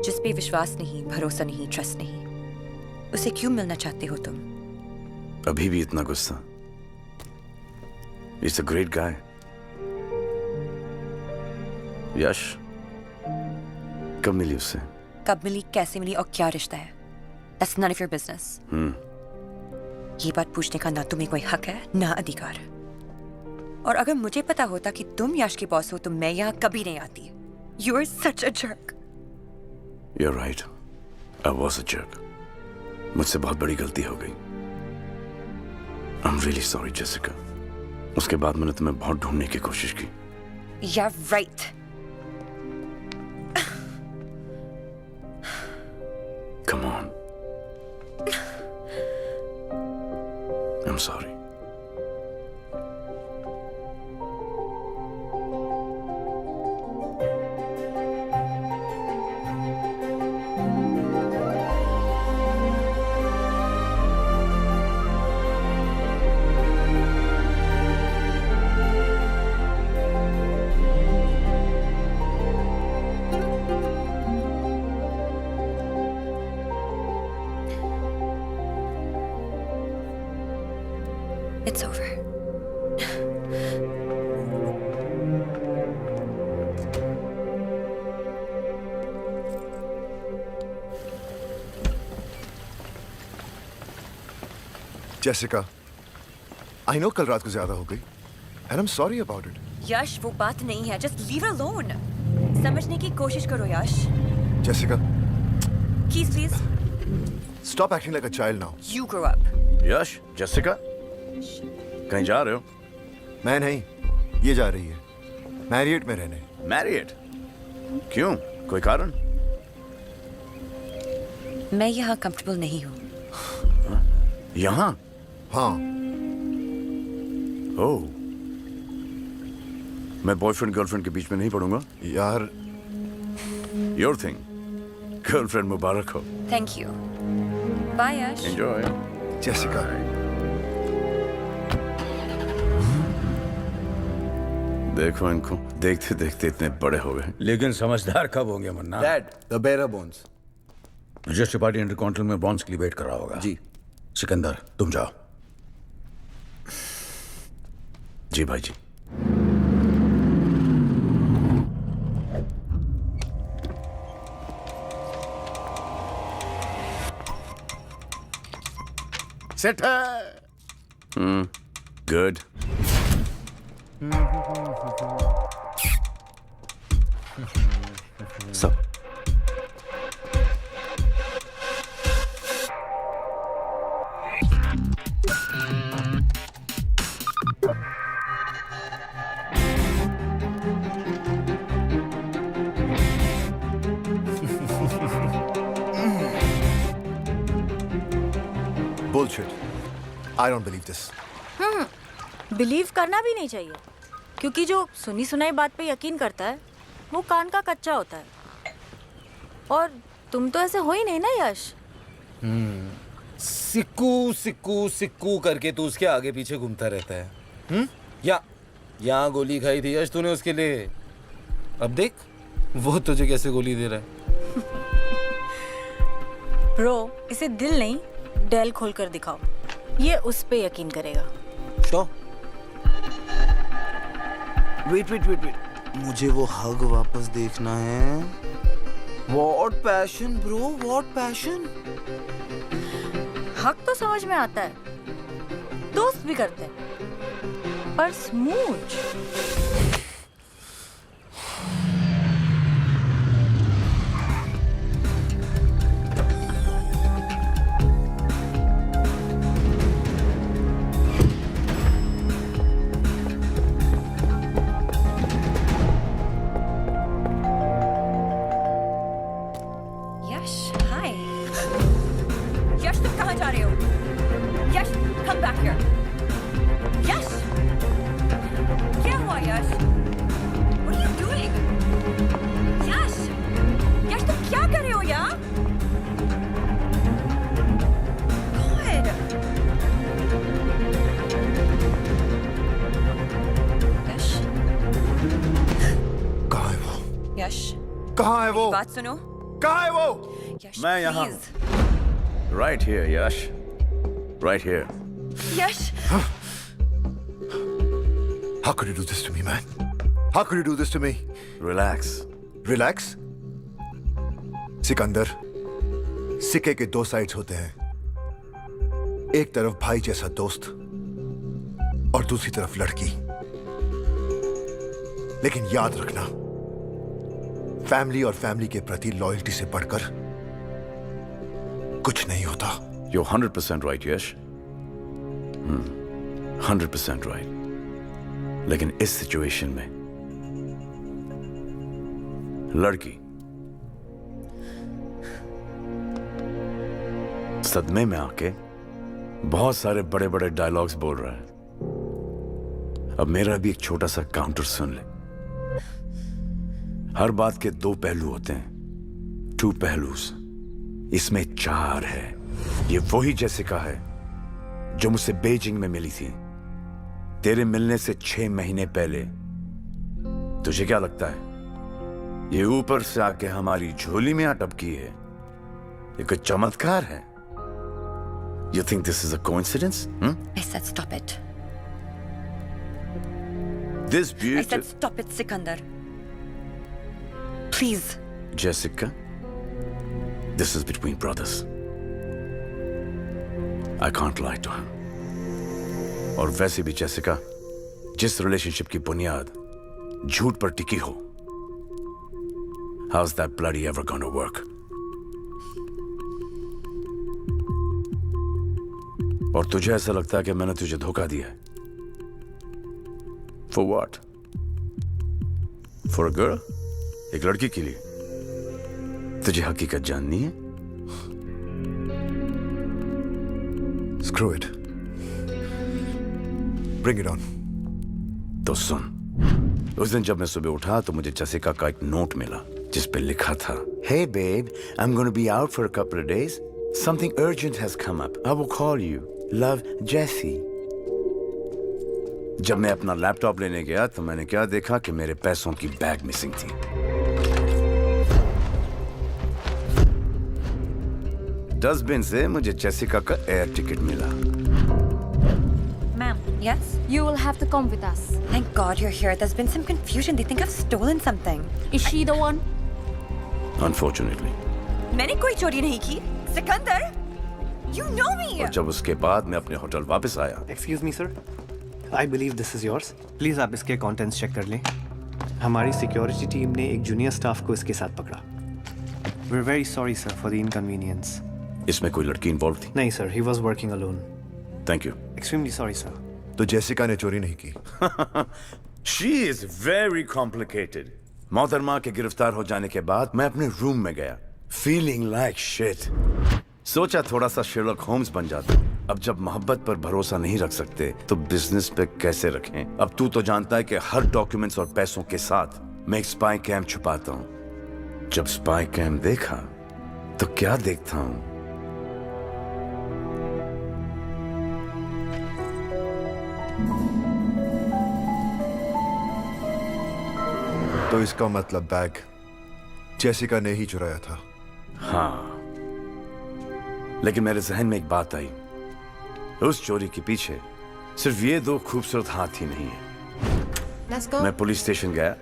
जिस पे विश्वास नहीं, भरोसा नहीं, ट्रस्ट नहीं, उसे क्यों मिलना चाहते हो तुम? अभी भी इतना गुस्सा? He's a great guy. यश, कब मिली उससे? कब मिली, कैसे मिली और क्या रिश्ता है? That's none of your business. ये बात पूछने का ना तुम्हें कोई हक है ना अधिकार। और अगर मुझे पता होता कि तुम यश के बॉस हो तो मैं यहाँ कभी नहीं आती। You are such a jerk. You're right. I was a jerk. मुझसे बहुत बड़ी गलती हो गई। I'm really sorry, Jessica. उसके बाद मैंने तुम्हें बहुत ढूंढने की कोशिश की। Yeah, right. Come on. I'm sorry. It's over. Jessica, I know कल रात को ज्यादा हो गई and I am sorry about it. Yash, वो बात नहीं है। Just leave her alone. समझने की कोशिश करो Yash. Jessica, Keys, please. stop acting like a child now. You grow up. Yash, Jessica, कहीं जा रहे हो? मैं नहीं, ये जा रही है मैरियट में रहने। मैरियट? क्यों? कोई कारण? मैं यहाँ कंफर्टेबल नहीं हूँ। यहाँ? हाँ। ओह, मैं बॉयफ्रेंड गर्लफ्रेंड के बीच में नहीं पढ़ूंगा यार। Your thing. गर्लफ्रेंड मुबारक हो। Thank you. Bye Yash. Enjoy. Jessica, देखो इनको, देखते देखते इतने बड़े हो गए। लेकिन समझदार कब होंगे Manna? Dad, the bearer bonds. Register party intercontinental में बॉन्स के लिए वेट कर रहा होगा। जी। सिकंदर, तुम जाओ। जी भाई जी। सेट है। गुड। सब bullshit. I don't believe this. Believe करना भी नहीं चाहिए, क्योंकि जो सुनी सुनाई बात पे यकीन करता है वो कान का कच्चा होता है। और तुम तो ऐसे हो ही नहीं ना यश। सिक्कू सिक्कू सिक्कू करके तू उसके आगे पीछे घूमता रहता है। यहाँ गोली खाई थी यश तूने उसके लिए, अब देख वो तुझे कैसे गोली दे रहा है। ब्रो, इसे दिल नहीं डेल खोल कर दिखाओ, ये उस पे यकीन करेगा। Show wait wait wait wait, मुझे वो हग वापस देखना है। What passion bro, what passion. हक तो समझ में आता है, दोस्त भी करते हैं, पर smooch. Yes! Come back here. Yes! क्या हुआ यश? कहाँ है वो? बात सुनो। कहाँ है वो? यश, मैं यहाँ please। Right here Yash, right here. Yash. How could you do this to me, man? How could you do this to me? Relax. Relax? Sikandar, सिक्के के 2 साइड्स होते हैं। एक तरफ भाई जैसा दोस्त और दूसरी तरफ लड़की। लेकिन याद रखना, फैमिली और फैमिली के प्रति लॉयल्टी से बढ़कर कुछ नहीं होता। You're 100% right, Yash. 100% right। लेकिन इस सिचुएशन में लड़की सदमे में आके बहुत सारे बड़े बड़े डायलॉग्स बोल रहा है। अब मेरा भी एक छोटा सा काउंटर सुन ले। हर बात के 2 पहलू होते हैं, 2 पहलूस। इसमें 4 है। ये वही जेसिका है जो मुझसे बीजिंग में मिली थी, तेरे मिलने से 6 महीने पहले। तुझे क्या लगता है ये ऊपर से आके हमारी झोली में अटपकी है? ये कोई चमत्कार है? You think this is a coincidence? I said stop it. This I beauty, said stop it, Sikandar. Please. Jessica, this is between brothers. I can't lie to him. और वैसे भी जेसिका, जिस रिलेशनशिप की बुनियाद झूठ पर टिकी हो, how's that bloody ever gonna work? और तुझे ऐसा लगता है कि मैंने तुझे धोखा दिया है? For what? For a girl? एक लड़की के लिए? तुझे हकीकत जाननी है? Screw it. Bring it on. तो सुन, उस दिन जब मैं सुबह उठा तो मुझे जेसिका का एक नोट मिला जिस पे लिखा था, Hey babe, I'm going to be out for a couple of days. Something urgent has come up. I will call you. Love, Jessie. जब मैं अपना लैपटॉप लेने गया तो मैंने क्या देखा कि मेरे पैसों की बैग मिसिंग थी। डस्टबिन से मुझे जेसिका का एयर टिकट मिला। Ma'am, Yes? you will have to come with us. Thank God you're here. There's been some confusion. They think I've stolen something. Is she the one? Unfortunately. मैंने कोई चोरी नहीं की। Sikandar, you know me. और जब उसके बाद मैं अपने होटल वापस आया। Excuse me sir, I believe this is yours. Please आप इसके कंटेंट्स चेक कर लें। हमारी सिक्योरिटी टीम ने एक जूनियर स्टाफ को इसके साथ पकड़ा। We are very sorry sir for the inconvenience. इसमें कोई लड़की इन्वॉल्व थी? नहीं sir, he was working alone. Thank you. Extremely sorry sir. तो जेसिका ने चोरी नहीं की? She is very complicated. मोहतरमा के गिरफ्तार हो जाने के बाद मैं अपने रूम में गया, feeling like shit. सोचा थोड़ा सा शेरलॉक होम्स बन जाता। अब जब मोहब्बत पर भरोसा नहीं रख सकते तो बिजनेस पे कैसे रखें? अब तू तो जानता है कि हर डॉक्यूमेंट्स और पैसों के साथ मैं एक स्पाई कैम छुपाता हूं। जब स्पाई कैम देखा तो क्या देखता हूं? तो इसका मतलब बैग जेसिका ने ही चुराया था? हाँ, लेकिन मेरे जहन में एक बात आई। उस चोरी के पीछे सिर्फ ये 2 खूबसूरत हाथ ही नहीं है। Let's go. मैं पुलिस स्टेशन गया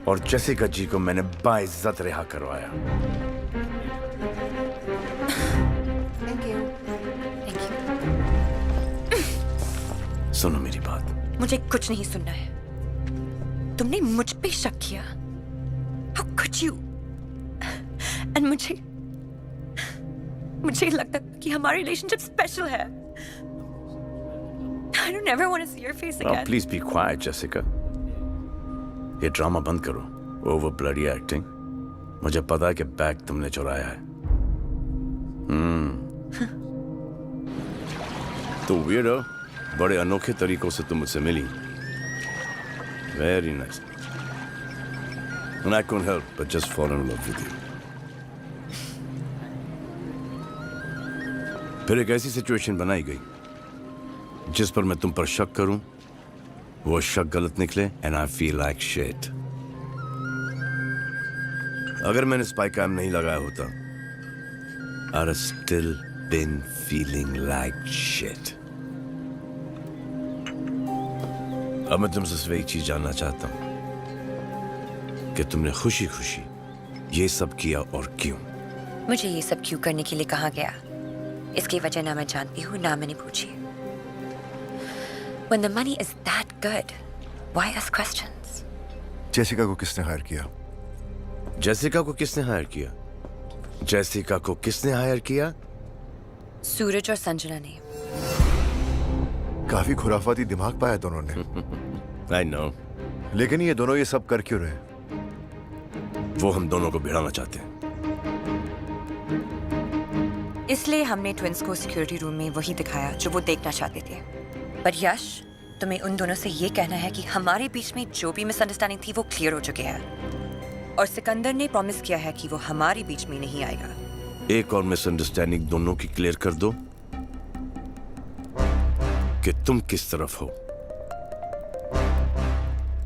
और जेसिका जी को मैंने बाइज्जत रिहा करवाया। Thank you. Thank you. सुनो मेरी बात। मुझे कुछ नहीं सुनना है। तुमने मुझ पे शक किया। How could you? And मुझे लगता था कि हमारी रिलेशनशिप स्पेशल है। I don't ever want to see your face Now, again. please be quiet, Jessica. ये ड्रामा बंद करो। Over bloody acting. मुझे पता है कि बैग तुमने चुराया है। तो weirdo, बड़े अनोखे तरीकों से तुम मुझसे मिली। Very nice. And I couldn't help but just fall in love with you. फिर एक ऐसी सिचुएशन बनाई गई जिस पर मैं तुम पर शक करूं, वो शक गलत निकले, and I feel like shit. अगर मैंने स्पाई कैम नहीं लगाया होता, I'd have still been feeling like shit. अब मैं तुमसे सिर्फ एक चीज जानना चाहता हूं कि तुमने खुशी खुशी ये सब किया और क्यों? मुझे ये सब क्यों करने के लिए कहा गया, इसकी वजह ना मैं जानती हूँ ना मैंने पूछी। When the money is that good, why ask questions? Jessica को किसने हायर किया? जेसिका को किसने हायर किया? जेसिका को किसने हायर किया? सूरज और संजना ने। काफी खुराफाती दिमाग पाया दोनों ने। I know. लेकिन ये दोनों ये सब कर क्यों रहे? वो हम दोनों को भिड़ाना चाहते हैं। इसलिए हमने ट्विंस को सिक्योरिटी रूम में वही दिखाया जो वो देखना चाहते थे। पर यश, तुम्हें उन दोनों से ये कहना है कि हमारे बीच में जो भी मिसअंडरस्टैंडिंग थी वो क्लियर हो चुके हैं, और सिकंदर ने प्रॉमिस किया है कि वो हमारे बीच में नहीं आएगा। एक और मिसअंडरस्टैंडिंग दोनों की क्लियर कर दो कि तुम किस तरफ हो।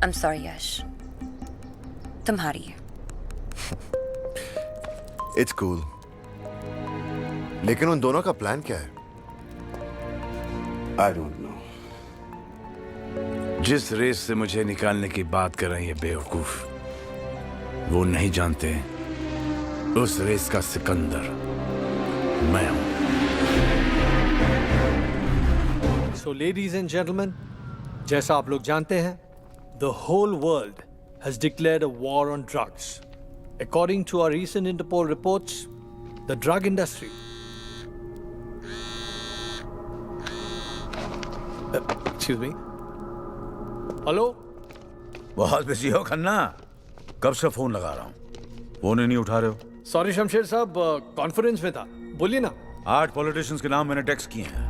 I'm sorry यश, तुम्हारी है। It's cool. लेकिन उन दोनों का प्लान क्या है? I don't know. जिस रेस से मुझे निकालने की बात कर रहे हैं ये बेवकूफ, वो नहीं जानते उस रेस का सिकंदर मैं हूं। So ladies and gentlemen, जैसा आप लोग जानते हैं, the whole world has declared a war on drugs. According to our recent Interpol reports, the drug industry. Excuse me. Hello. बहुत बिजी हो खन्ना? कब से फोन लगा रहा हूँ, फोन ही नहीं उठा रहे हो। सॉरी शमशेर साहब, कॉन्फ्रेंस में था, बोलिए ना। 8 पॉलिटिशियंस के नाम मैंने टेक्स्ट किए हैं।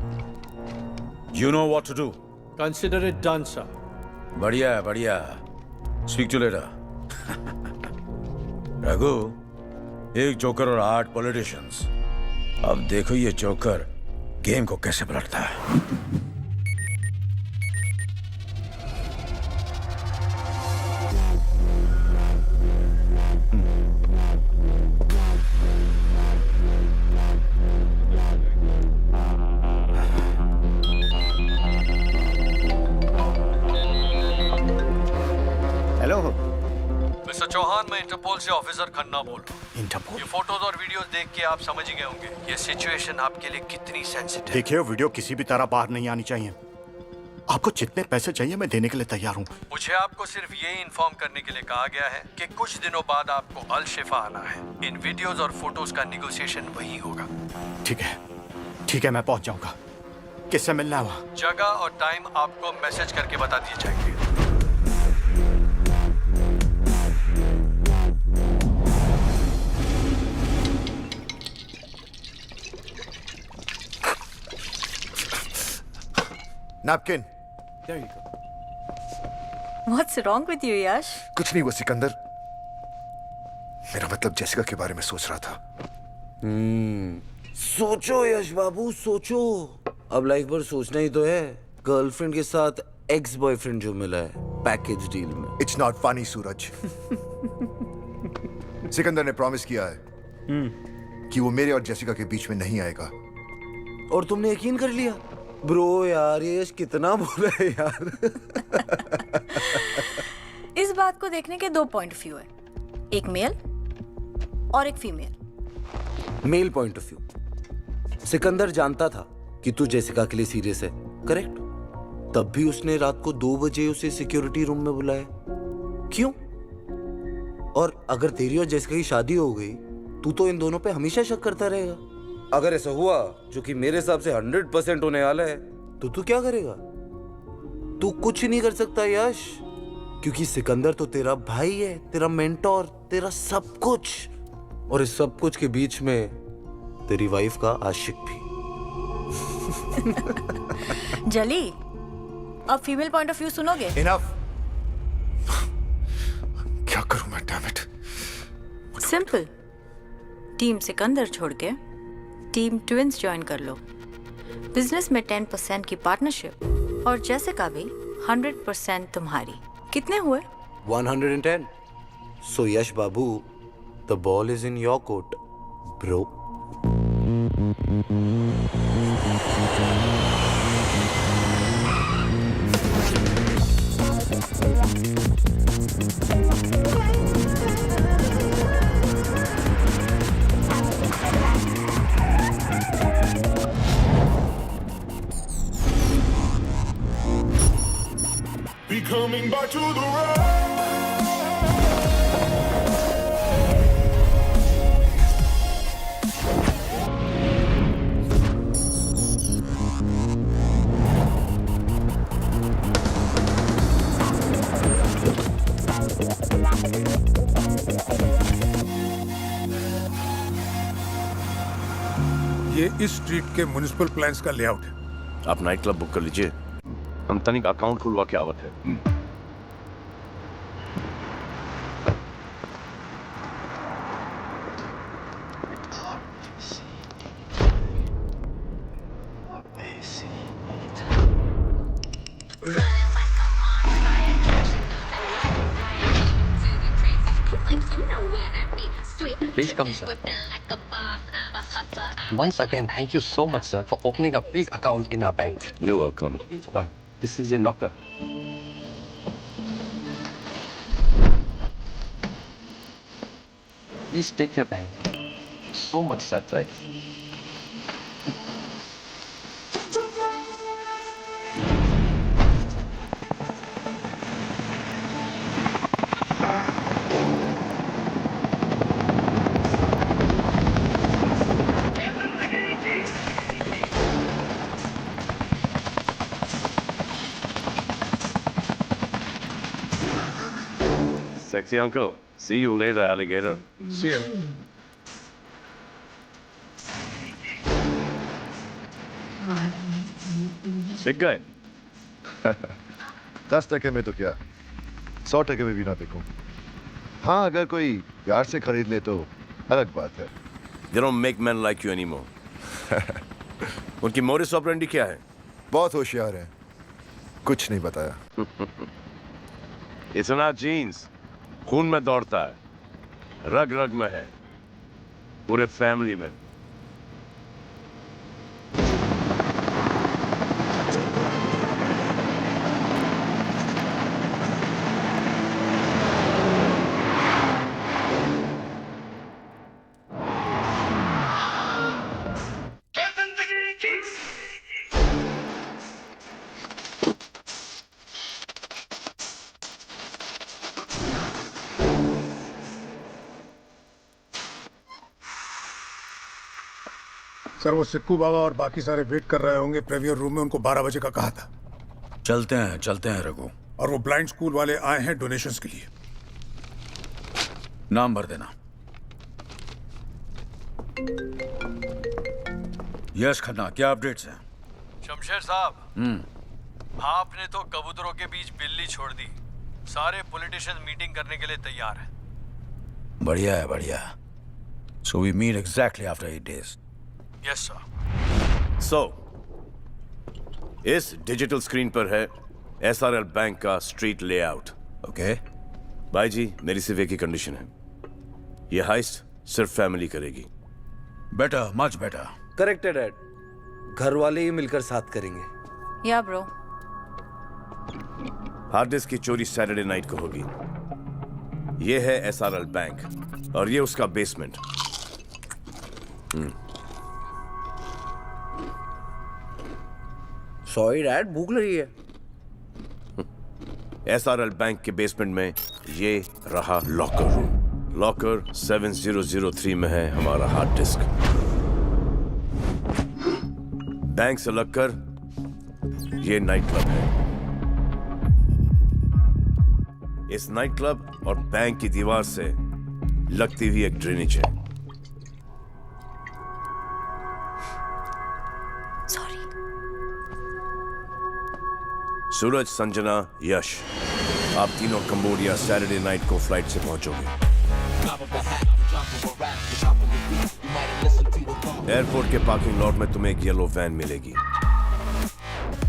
You know what to do. Consider it done, sir. बढ़िया है, बढ़िया। Speak to you later. Raghu, एक जोकर और 8 पॉलिटिशियंस। अब देखो ये जोकर गेम को कैसे पलटता है। मिस्टर चौहान, मैं इंटरपोल से ऑफिसर खन्ना बोल रहा हूँ। इंटरपोल? ये फोटोज और वीडियोस देख के आप समझ ही गए होंगे ये सिचुएशन आपके लिए कितनी सेंसिटिव। देखिए, वीडियो किसी भी तरह बाहर नहीं आनी चाहिए। आपको जितने पैसे चाहिए मैं देने के लिए तैयार हूँ। मुझे आपको सिर्फ ये इन्फॉर्म करने के लिए कहा गया है कि कुछ दिनों बाद आपको अल शिफा आना है। इन वीडियोस और फोटोज का निगोशिएशन वही होगा। ठीक है, मैं पहुंच जाऊंगा। किससे मिलना है वहाँ? जगह और टाइम आपको मैसेज करके बता दिए जाएंगे। Napkin. There you go. What's wrong with you, Yash? कुछ नहीं, वो सिकंदर, मेरा मतलब जेसिका के बारे में सोच रहा था। सोचो यश बाबू, सोचो। अब लाइफ भर सोचना ही तो है। गर्लफ्रेंड के साथ एक्स बॉयफ्रेंड जो मिला है पैकेज डील में। इट्स नॉट फनी सूरज। सिकंदर ने प्रॉमिस किया है कि वो मेरे और जेसिका के बीच में नहीं आएगा। और तुमने यकीन कर लिया? ब्रो यार, ये यश कितना बोला है यार। इस बात को देखने के 2 पॉइंट ऑफ व्यू है, एक मेल और एक female. Male point of view, Sikandar जानता था कि तू जेसिका के लिए सीरियस है, करेक्ट? तब भी उसने रात को 2 बजे उसे सिक्योरिटी रूम में बुलाया। क्यों? और अगर तेरी और जेसिका की शादी हो गई, तू तो इन दोनों पे हमेशा शक करता रहेगा। अगर ऐसा हुआ, जो कि मेरे हिसाब से 100% होने वाला है, तो तू क्या करेगा? तू कुछ नहीं कर सकता यश, क्योंकि सिकंदर तो तेरा भाई है, तेरा मेंटोर, तेरा सब कुछ। और इस सब कुछ के बीच में तेरी वाइफ का आशिक भी। जली, अब फीमेल पॉइंट ऑफ व्यू सुनोगे? इनफ। क्या करूं मैं, damn it. Simple, team Sikandar छोड़ के टीम ट्विंस ज्वाइन कर लो। बिजनेस में 10% की पार्टनरशिप, और जेसिका भी 100% तुम्हारी। कितने हुए? 110। सो यश बाबू, The ball is in your court, bro. Be coming back to the road. ये इस स्ट्रीट के म्युनिसिपल प्लान्स का लेआउट है। आप नाइट क्लब बुक कर लीजिए, हम तनिक अकाउंट खुलवा के आवत है। Please come, sir. Once again, thank you so much, sir, for opening a big account in our bank. You're welcome. This is your locker. Please take your bank. So much, sir, right? Sexy uncle. See you later, alligator. See you. बिक गए। 10 टके में तो क्या, 100 टके में भी ना बिकूं। हाँ, अगर कोई प्यार से खरीद ले तो अलग बात है। They don't make men like you anymore. उनकी मोडिस ऑपरेंडी क्या है? बहुत होशियार है, कुछ नहीं बताया। इतना जीन्स खून में दौड़ता है, रग रग में है, पूरे फैमिली में। सर, वो सिक्कू बाबा और बाकी सारे वेट कर रहे होंगे प्रीवियर रूम में। उनको 12 बजे का कहा था। चलते हैं रघु। और वो ब्लाइंड स्कूल वाले आए हैं डोनेशंस के लिए। नाम भर देना। यश खन्ना, क्या अपडेट्स हैं? शमशेर साहब, आपने तो कबूतरों के बीच बिल्ली छोड़ दी। सारे पॉलिटिशियंस मीटिंग करने के लिए तैयार हैं। बढ़िया है, बढ़िया। So we meet exactly after 8 days. Yes sir. So, इस डिजिटल स्क्रीन पर है SRL बैंक का स्ट्रीट लेआउट। ओके भाई जी, मेरी सिर्फ एक ही कंडीशन है, ये हाइस्ट सिर्फ फैमिली करेगी। Better, much better. करेक्ट है डैड, घर वाले ही मिलकर साथ करेंगे। या ब्रो। हार्ड डिस्क की चोरी सैटरडे नाइट को होगी। ये है SRL बैंक और ये उसका बेसमेंट। सॉरी डैड, भूख लगी है। SRL बैंक के बेसमेंट में ये रहा लॉकर रूम। लॉकर 7003 में है हमारा हार्ड डिस्क। बैंक से लगकर ये नाइट क्लब है। इस नाइट क्लब और बैंक की दीवार से लगती हुई एक ड्रेनेज है। सूरज, संजना, यश, आप तीनों कंबोडिया सैटरडे नाइट को फ्लाइट से पहुंचोगे। एयरपोर्ट के पार्किंग लॉट में तुम्हें एक येलो वैन मिलेगी।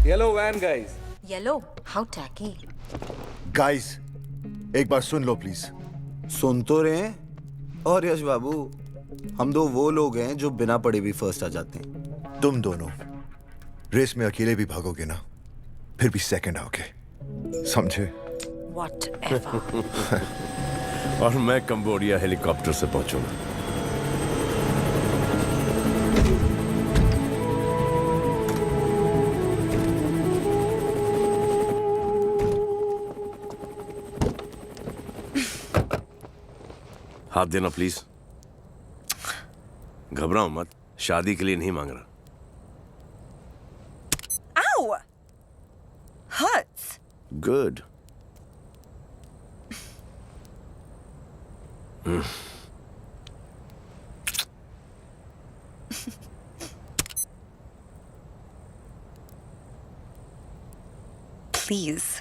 Yellow van guys. Yellow? How tacky. Guys, एक बार सुन लो प्लीज। सुन तो रहे हैं, और यश बाबू, हम दो वो लोग हैं जो बिना पढ़े भी फर्स्ट आ जाते हैं। तुम दोनों रेस में अकेले भी भागोगे ना, फिर भी सेकंड आओगे, समझे? Whatever. और मैं कंबोडिया हेलीकॉप्टर से पहुंचूंगा। हाथ देना प्लीज। घबराओ मत, शादी के लिए नहीं मांग रहा। Ow! Hurts. Good. Please.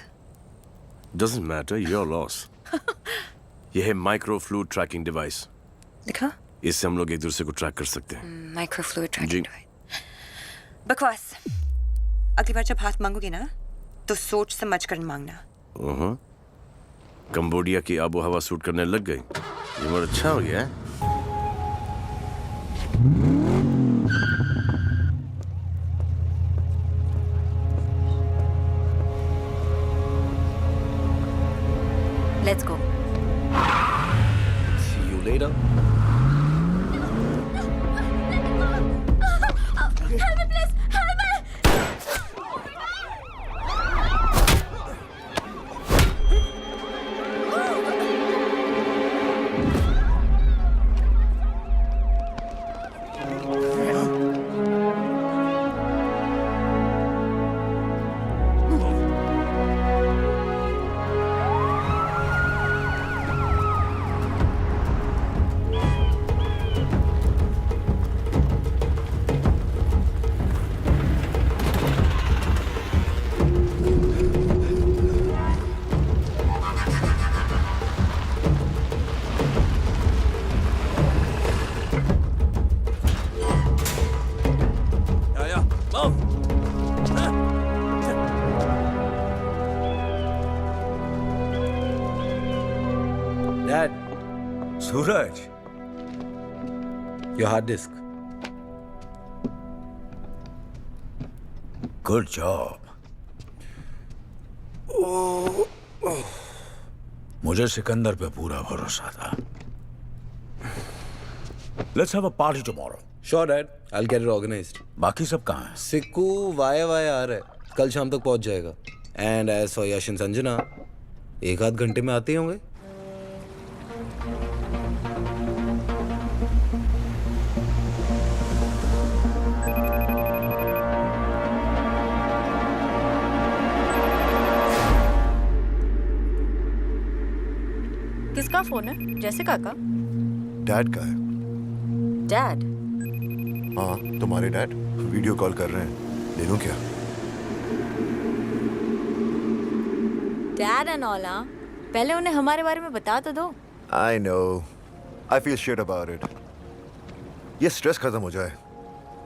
Doesn't matter, your loss. यह है माइक्रो फ्लूइड ट्रैकिंग डिवाइस। दिखा? इससे हम लोग एक दूसरे को ट्रैक कर सकते हैं। Microfluid tracking device. बकवास। अगली बार जब हाथ मांगोगे ना, तो सोच समझ कर मांगना। कंबोडिया की आबो हवा सूट करने लग गई। ये बहुत अच्छा हो गया है। Let's go. See you later. Help me, please! Help me! Dad, Suraj, your hard disk. Good job. मुझे सिकंदर पे पूरा भरोसा था। Let's have a party tomorrow. Sure, Dad. I'll get it organized. बाकी सब कहाँ हैं? सिक्कू वाया आ रहा है, कल शाम तक पहुंच जाएगा। And as for Yash and Sanjana, एक आध घंटे में आते ही होंगे। किसका फोन है? जैसिका का? डैड का है। डैड? हाँ, तुम्हारे डैड वीडियो कॉल कर रहे हैं। ले लूं क्या? डैड एंड ऑल, हाँ? पहले उन्हें हमारे बारे में बता तो दो। I know. I feel shit about it. ये स्ट्रेस खत्म हो जाए,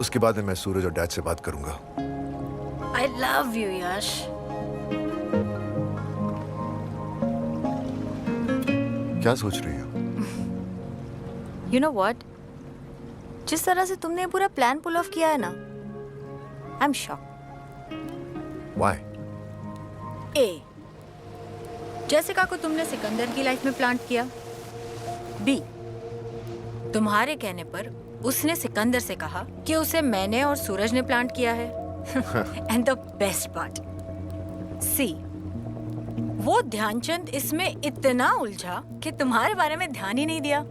उसके बाद में मैं सूरज और डैड से बात करूंगा। I love you, यश। क्या सोच रही हो? You know what? जिस तरह से तुमने ये पूरा प्लान पुल ऑफ किया है ना, I'm shocked. Why? A. Jessica को तुमने सिकंदर की लाइफ में प्लांट किया। B. तुम्हारे कहने पर उसने सिकंदर से कहा कि उसे मैंने और सूरज ने प्लांट किया है। And the best part. C. वो ध्यानचंद इसमें इतना उलझा कि तुम्हारे बारे में ध्यान ही नहीं दिया।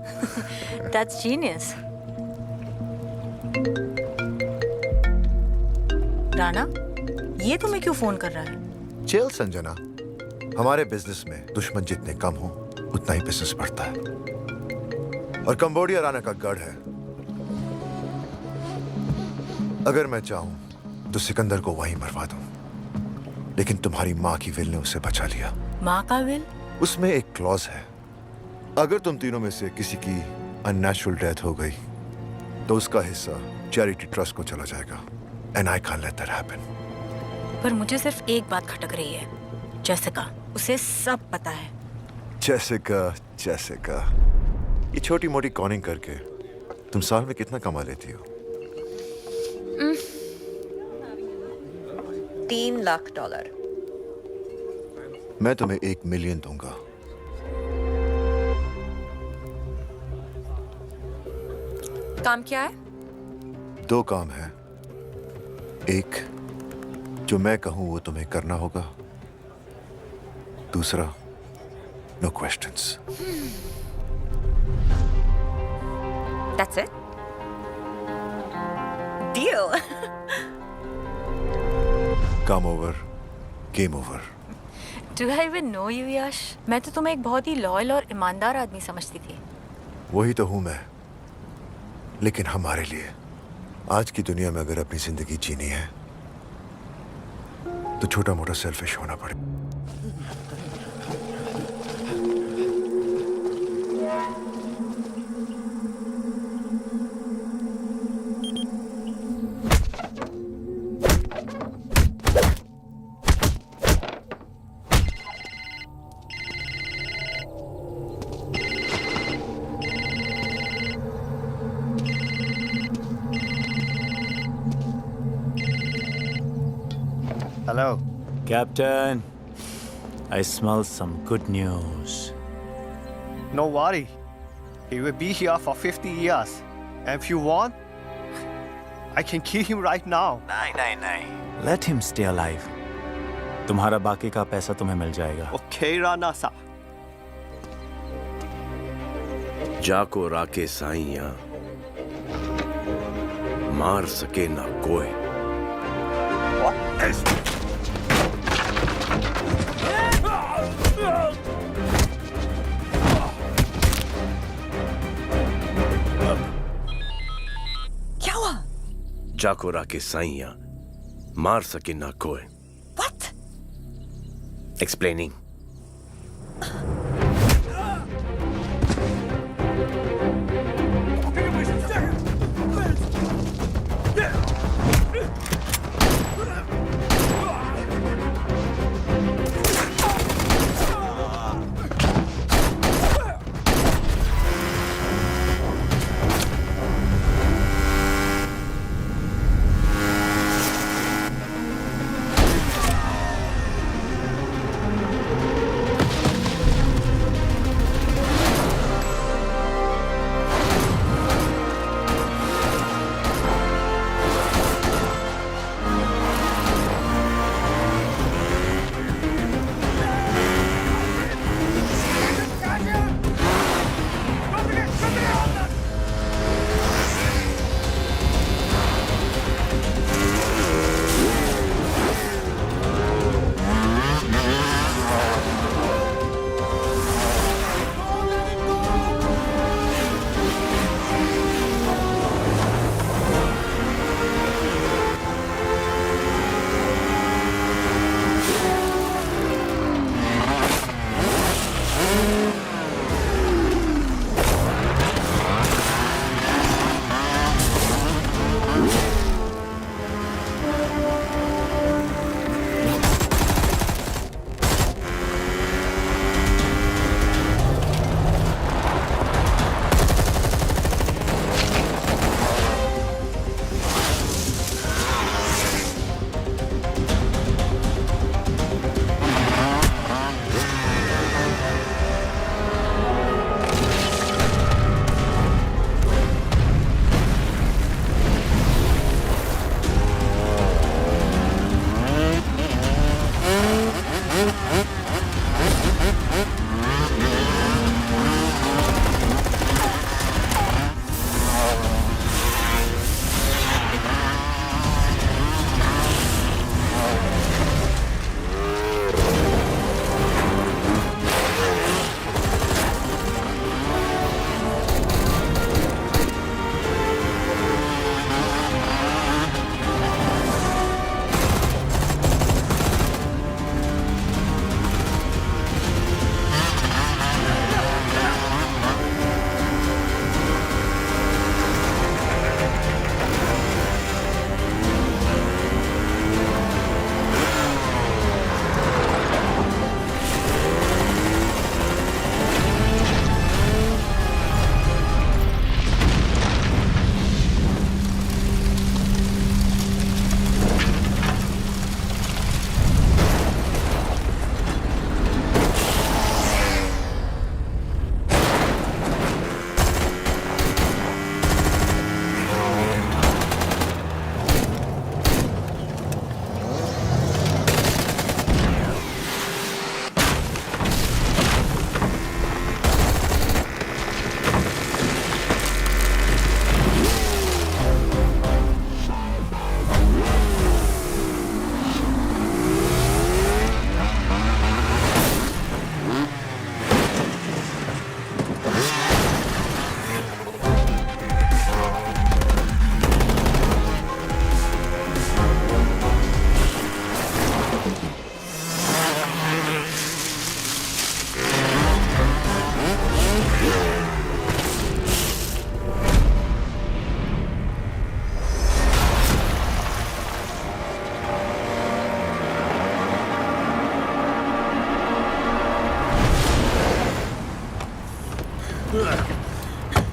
That's genius. राणा, ये तुम्हें क्यों फोन कर रहा है? चिल संजना, हमारे बिजनेस में दुश्मन जितने कम हो उतना ही बिजनेस बढ़ता है। और कंबोडिया राणा का गढ़ है। अगर मैं चाहूं तो सिकंदर को वहीं मरवा दूं, लेकिन तुम्हारी माँ की विल ने उसे बचा लिया। माँ का विल? उसमें एक क्लॉज है, अगर तुम तीनों में से किसी की अननेचुरल डेथ हो गई तो उसका हिस्सा चैरिटी ट्रस्ट को चला जाएगा। And I can't let that happen. पर मुझे सिर्फ एक बात खटक रही है, जैसिका, उसे सब पता है। जैसिका, जैसिका, ये छोटी मोटी कॉनिंग करके तुम साल में कितना कमा लेती हो? $3 लाख। मैं तुम्हें 1 मिलियन दूंगा। काम क्या है? 2 काम है। एक, जो मैं कहूं वो तुम्हें करना होगा। दूसरा, no questions. That's it? Deal. काम over, game over. Do I even know you, Yash? मैं तो तुम्हें एक बहुत ही लॉयल और ईमानदार आदमी समझती थी। वही तो हूं मैं। लेकिन हमारे लिए आज की दुनिया में अगर अपनी जिंदगी जीनी है तो छोटा मोटा सेल्फिश होना पड़े। Hello. Captain, I smell some good news. No worry. He will be here for 50 years. And if you want, I can kill him right now. नहीं। Let him stay alive. तुम्हारा बाकी का पैसा तुम्हें मिल जाएगा। Okay, Rana-sa. जाको राके साइया मार सके ना कोई। क्या हुआ? जाको राके साइया मार सके ना कोई। What? Explaining.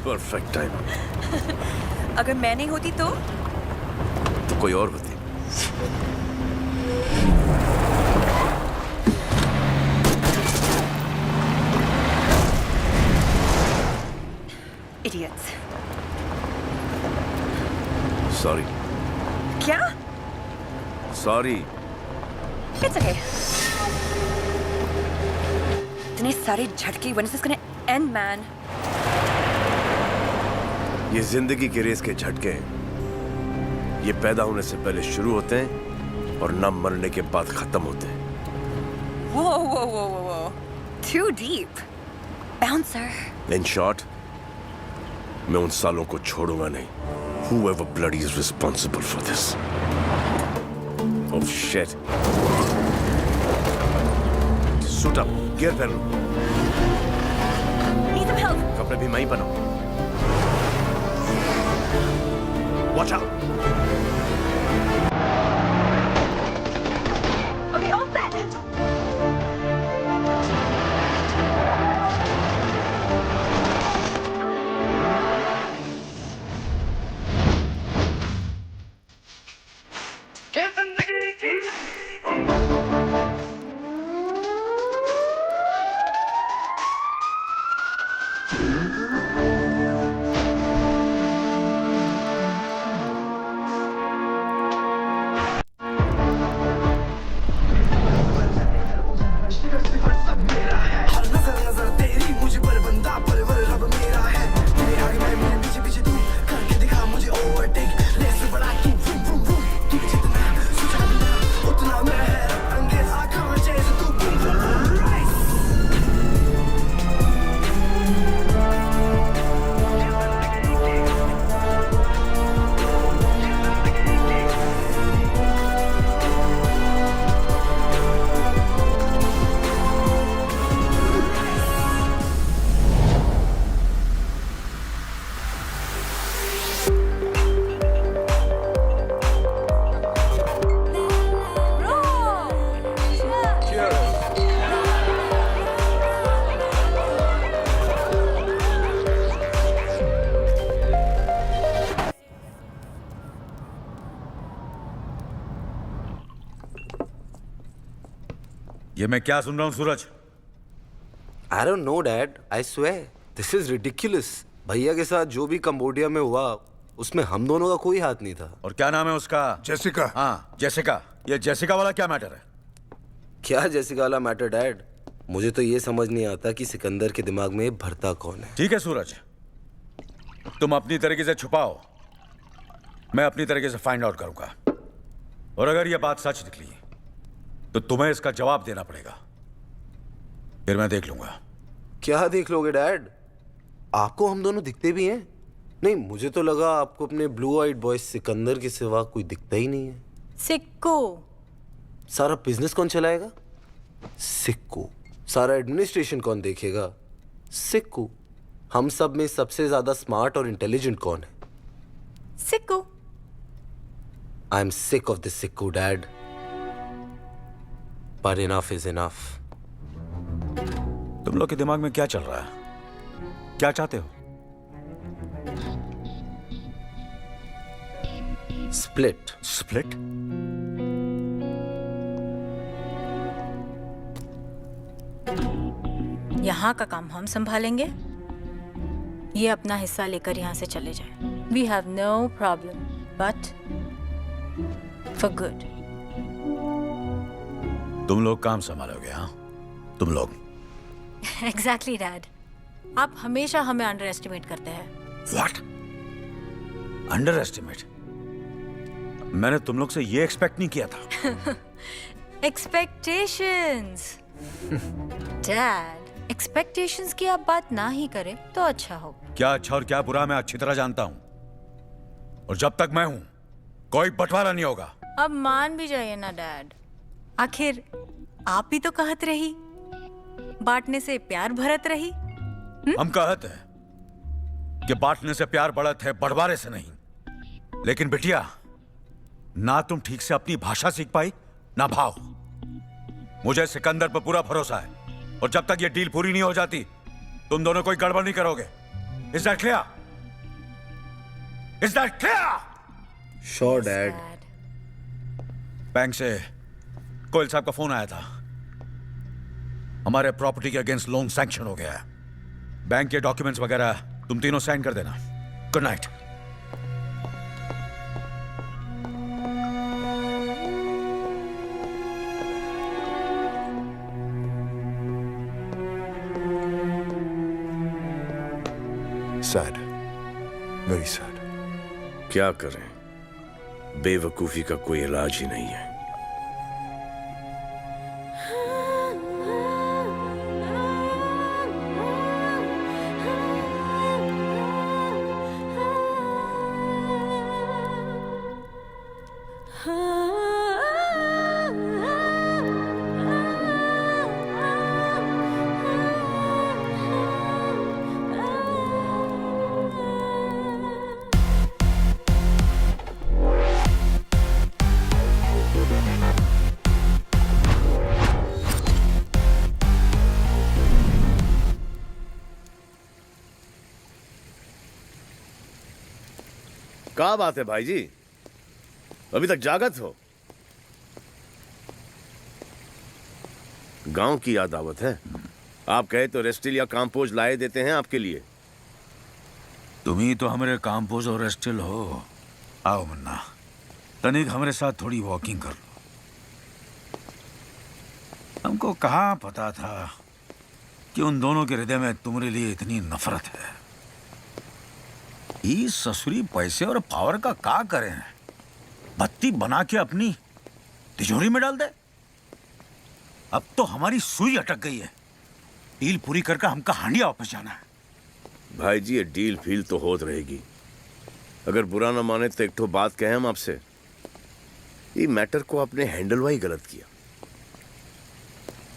Perfect time. अगर मैं नहीं होती तो कोई और होती। Idiots. सॉरी। क्या? सॉरी। It's okay. इतने सारे झटके, when is this gonna end, man? ये जिंदगी के रेस के झटके ये पैदा होने से पहले शुरू होते हैं और न मरने के बाद खत्म होते हैं। Whoa, whoa, whoa, whoa, whoa. Too deep. Bouncer. In short, मैं उन सालों को छोड़ूंगा नहीं। Whoever bloody is responsible for this. Oh shit. Suit up. Gear पहनो। Need some help. कपड़े भी मैं ही पहनाऊं। Watch out. Okay, all set. ये मैं क्या सुन रहा हूँ सूरज? I don't know, Dad. I swear. This is ridiculous. भैया के साथ जो भी कंबोडिया में हुआ उसमें हम दोनों का कोई हाथ नहीं था। और क्या नाम है उसका? जेसिका। हाँ, जेसिका। ये जेसिका वाला क्या मैटर है? क्या जेसिका वाला मैटर, डैड? मुझे तो ये समझ नहीं आता कि सिकंदर के दिमाग में भरता कौन है। ठीक है सूरज, तुम अपनी तरीके से छुपाओ, मैं अपनी तरीके से फाइंड आउट करूंगा। और अगर यह बात सच निकली तो तुम्हें इसका जवाब देना पड़ेगा, फिर मैं देख लूंगा। क्या देख लोगे डैड? आपको हम दोनों दिखते भी हैं? नहीं, मुझे तो लगा आपको अपने ब्लू आइड बॉय सिकंदर के सिवा कोई दिखता ही नहीं है। सिक्कू। सारा बिजनेस कौन चलाएगा? सिक्कू। सारा एडमिनिस्ट्रेशन कौन देखेगा? सिक्कू। हम सब में सबसे ज्यादा स्मार्ट और इंटेलिजेंट कौन है? सिक्कू। I am sick of this Sikku dad, but enough is enough. तुम लोग के दिमाग में क्या चल रहा है? क्या चाहते हो? स्प्लिट। स्प्लिट? यहाँ का काम हम संभालेंगे, ये अपना हिस्सा लेकर यहाँ से चले जाए। We have no problem, but for good. तुम लोग काम संभालोगे? हाँ, तुम लोग। Exactly, Dad. आप हमेशा हमें अंडर एस्टिमेट करते हैं। What? Under estimate? मैंने तुम लोग से ये एक्सपेक्ट नहीं किया था। Expectations. Dad, expectations की आप बात ना ही करें तो अच्छा हो। क्या अच्छा और क्या बुरा मैं अच्छी तरह जानता हूं, और जब तक मैं हूं कोई बंटवारा नहीं होगा। अब मान भी जाइए ना डैड, आखिर आप भी तो कहत रही, बांटने से प्यार भरत रही। हम कहते हैं कि बांटने से प्यार बढ़त है, बंटवारे से नहीं। लेकिन बिटिया, ना तुम ठीक से अपनी भाषा सीख पाई ना भाव। मुझे सिकंदर पर पूरा भरोसा है, और जब तक ये डील पूरी नहीं हो जाती तुम दोनों कोई गड़बड़ नहीं करोगे। Is that clear? Is that clear? Sure dad. Bank से कोयल साहब का फोन आया था, हमारे प्रॉपर्टी के अगेंस्ट लोन सैंक्शन हो गया है। बैंक के डॉक्यूमेंट्स वगैरह तुम तीनों साइन कर देना। Good night. Sad, very sad. क्या करें, बेवकूफी का कोई इलाज ही नहीं है। क्या बात है भाई जी, अभी तक जागत हो? गांव की याद आवत है। आप कहे तो रेस्टिल या काम्पोज लाए देते हैं आपके लिए। तुम ही तो हमारे काम्पोज और रेस्टिल हो। आओ मुन्ना, तनिक हमारे साथ थोड़ी वॉकिंग कर लो। हमको कहाँ पता था कि उन दोनों के हृदय में तुम्हारे लिए इतनी नफरत है। ये ससुरी पैसे और पावर का क्या करें? बत्ती बना के अपनी तिजोरी में डाल दे। अब तो हमारी सुई अटक गई है। डील पूरी करके हमका हांडिया वापस जाना है। भाई जी ये डील फील तो होत रहेगी। अगर बुरा ना माने तो एक ठो बात कहें हम आपसे, ये मैटर को आपने हैंडल वाही गलत किया।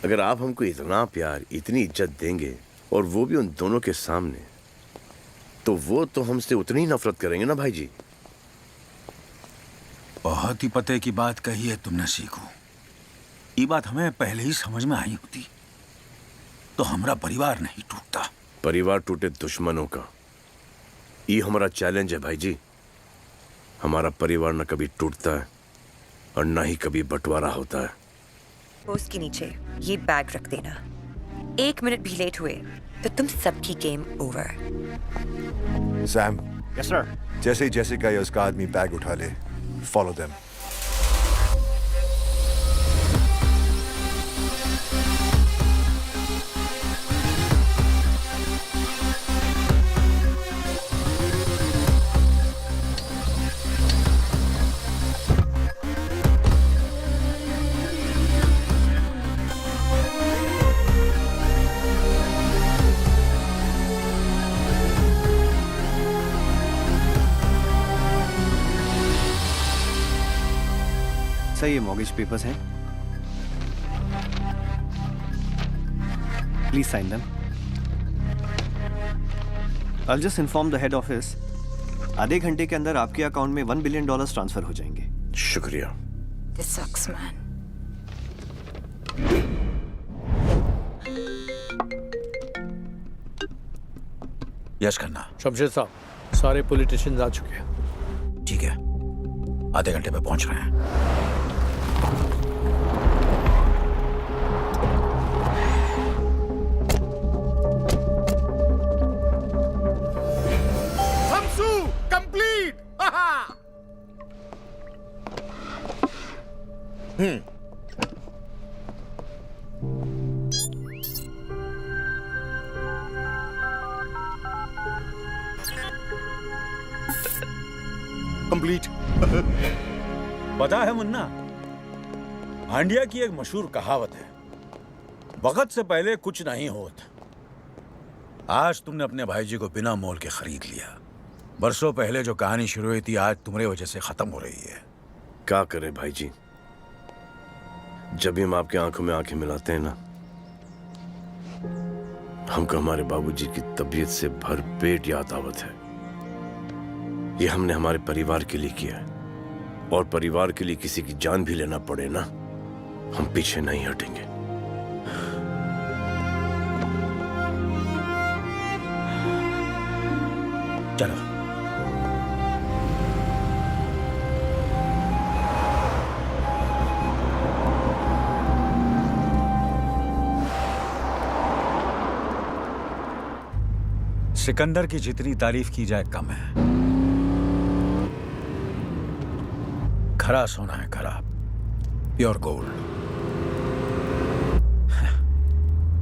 अगर आप हमको इतना प्यार इतनी इज्जत देंगे और वो भी उन दोनों के सामने, तो वो तो हमसे उतनी ही नफरत करेंगे ना भाई जी। बहुत ही पते की बात कही है तुमने सीखो। ये बात हमें पहले ही समझ में आई होती तो हमारा परिवार नहीं टूटता। परिवार टूटे दुश्मनों का, ये हमारा चैलेंज है भाई जी। हमारा परिवार न कभी टूटता है और न ही कभी बंटवारा होता है। पोस्ट के नीचे ये बैग रख देना। 1 मिनट भी लेट हुए तो तुम सबकी game over. Sam. Yes sir. जैसे ही जेसिका या उसका आदमी बैग उठा ले, फॉलो देम। सर ये मॉर्गेज पेपर्स हैं, please sign them. I'll just inform the head office, आधे घंटे के अंदर आपके अकाउंट में $1 बिलियन ट्रांसफर हो जाएंगे। शुक्रिया। This sucks, man. Yes Khanna. Shamsher साहब, सारे पॉलिटिशियंस आ चुके हैं। ठीक है, आधे घंटे में पहुंच रहे हैं। कंप्लीट। कंप्लीट। पता है मुन्ना, हांडिया की एक मशहूर कहावत है, वक्त से पहले कुछ नहीं होता। आज तुमने अपने भाई जी को बिना मोल के खरीद लिया। बरसों पहले जो कहानी शुरू हुई थी, आज तुम्हारी वजह से खत्म हो रही है। क्या करें भाई जी, जब भी हम आपके आंखों में आंखें मिलाते हैं ना, हमको हमारे बाबूजी की तबीयत से भरपेट याद आवत है। ये हमने हमारे परिवार के लिए किया है, और परिवार के लिए किसी की जान भी लेना पड़े ना, हम पीछे नहीं हटेंगे। चलो। सिकंदर की जितनी तारीफ की जाए कम है। खरा सोना है, खरा प्योर गोल्ड।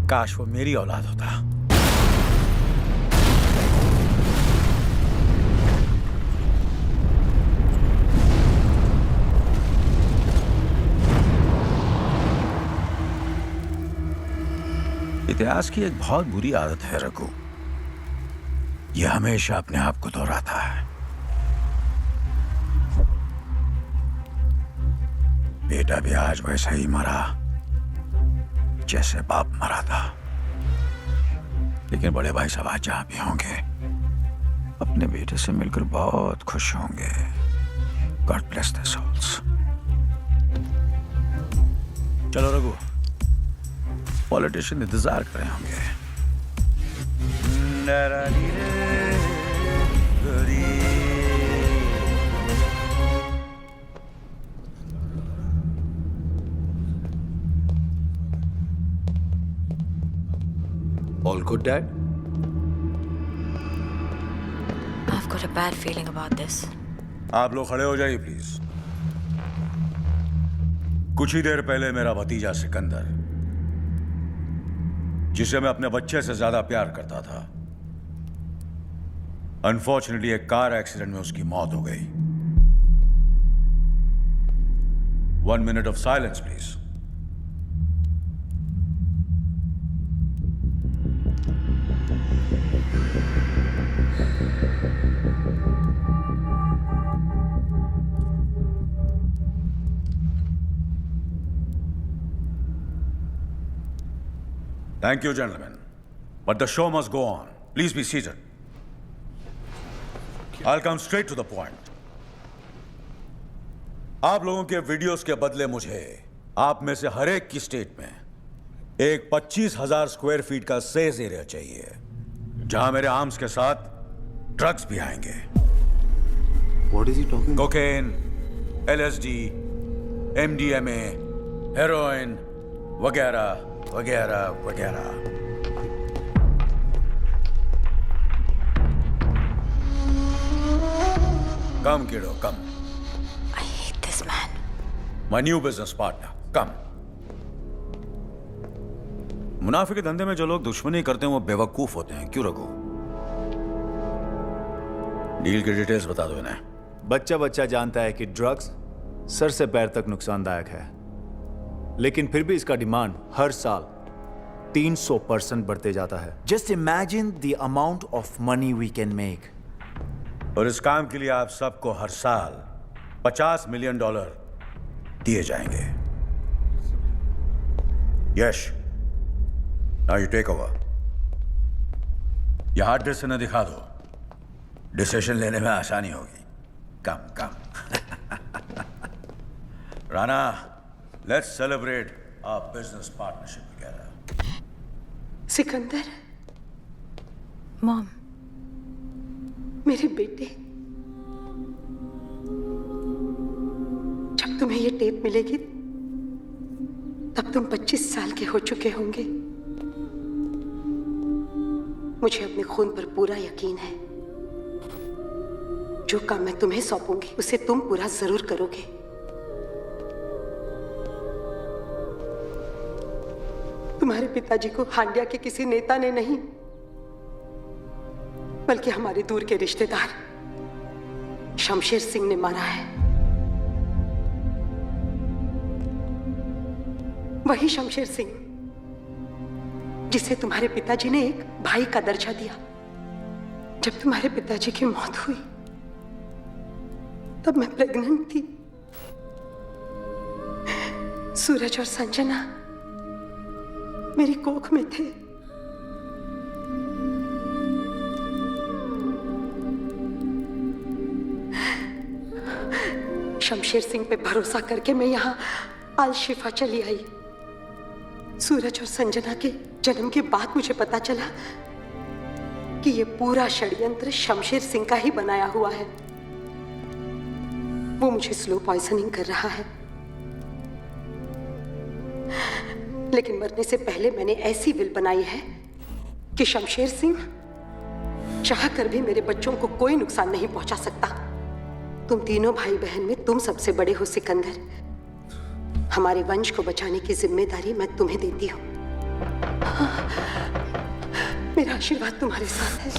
काश वो मेरी औलाद होता। इतिहास की एक बहुत बुरी आदत है रघु, यह हमेशा अपने आप को दोहराता है। बेटा भी आज वैसा ही मरा जैसे बाप मरा था। लेकिन बड़े भाई साहब आज जहां भी होंगे अपने बेटे से मिलकर बहुत खुश होंगे। God bless their souls. चलो रघु, पॉलिटिशियन इंतजार कर रहे होंगे। All good, Dad? I've got a bad feeling about this. आप लोग खड़े हो जाइए प्लीज। कुछ ही देर पहले मेरा भतीजा सिकंदर, जिसे मैं अपने बच्चे से ज्यादा प्यार करता था, अनफॉर्चुनेटली एक कार एक्सीडेंट में उसकी मौत हो गई। 1 minute of silence, please. Thank you, gentlemen. But the show must go on. Please be seated. I'll come straight to the point. आप लोगों के वीडियोस के बदले मुझे आप में से हर एक की स्टेट में एक 25,000 स्क्वायर फीट का सेज एरिया चाहिए, जहां मेरे आर्म्स के साथ ड्रग्स भी आएंगे। What is he talking? Cocaine, LSD, MDMA, heroin वगैरह वगैरह वगैरह। कम किडो, कम। I hate this man. My new business partner, कम। मुनाफे के धंधे में जो लोग दुश्मनी करते हैं वो बेवकूफ होते हैं, क्यों रघु? डील की डिटेल्स बता दो इन्हें। बच्चा बच्चा जानता है कि ड्रग्स सर से पैर तक नुकसानदायक है, लेकिन फिर भी इसका डिमांड हर साल 300% बढ़ते जाता है। Just imagine the amount of money we can make. और इस काम के लिए आप सबको हर साल $50 मिलियन दिए जाएंगे। Yash, now you take over. यह हार्ड डिस्क से न दिखा दो, डिसीजन लेने में आसानी होगी। Come come. Rana, let's celebrate our business partnership together. Sikandar, mom, मेरे बेटे, जब तुम्हें ये टेप मिलेगी तब तुम 25 साल के हो चुके होंगे। मुझे अपने खून पर पूरा यकीन है, जो काम मैं तुम्हें सौंपूंगी उसे तुम पूरा जरूर करोगे। तुम्हारे पिताजी को हांडिया के किसी नेता ने नहीं, बल्कि हमारे दूर के रिश्तेदार शमशेर सिंह ने मारा है। वही शमशेर सिंह जिसे तुम्हारे पिताजी ने एक भाई का दर्जा दिया। जब तुम्हारे पिताजी की मौत हुई तब मैं प्रेग्नेंट थी। सूरज और संजना मेरी कोख में थे। शमशेर सिंह पे भरोसा करके मैं यहाँ अल शिफा चली आई। सूरज और संजना के जन्म के बाद मुझे पता चला कि ये पूरा षड्यंत्र शमशेर सिंह का ही बनाया हुआ है। वो मुझे स्लो पॉइजनिंग कर रहा है, लेकिन मरने से पहले मैंने ऐसी विल बनाई है कि शमशेर सिंह चाह कर भी मेरे बच्चों को कोई नुकसान नहीं पहुंचा सकता। तुम तीनों भाई बहन में तुम सबसे बड़े हो सिकंदर। हमारे वंश को बचाने की जिम्मेदारी मैं तुम्हें देती हूँ। मेरा आशीर्वाद तुम्हारे साथ है।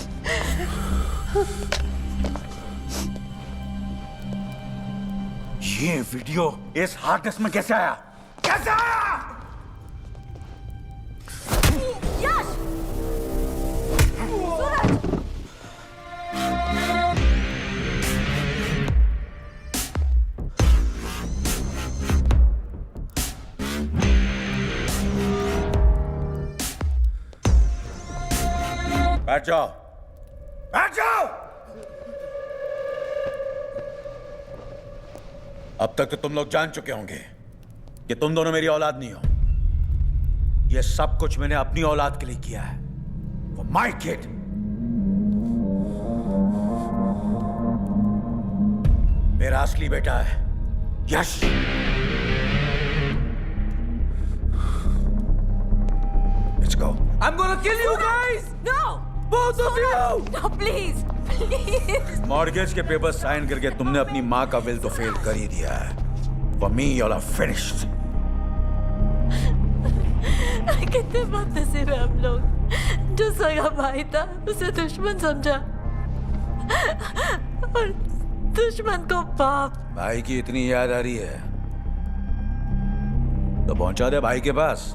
ये वीडियो इस हार्ड डिस्क में कैसे आया? कैसे आया? यश! बैठ जाओ, बैठ जाओ। अब तक तो तुम लोग जान चुके होंगे कि तुम दोनों मेरी औलाद नहीं हो। ये सब कुछ मैंने अपनी औलाद के लिए किया है। For my kid। मेरा असली बेटा है यश। Let's go। I'm gonna kill you guys! No! Both of you! No, please! Please! Mortgage के पेपर साइन करके तुमने अपनी माँ का विल तो फेल कर ही दिया है। For me, you are finished। कितने बदनसीब है हम लोग। जो सगा भाई था उसे दुश्मन समझा और दुश्मन को बाप। भाई की इतनी याद आ रही है तो पहुंचा दे भाई के पास।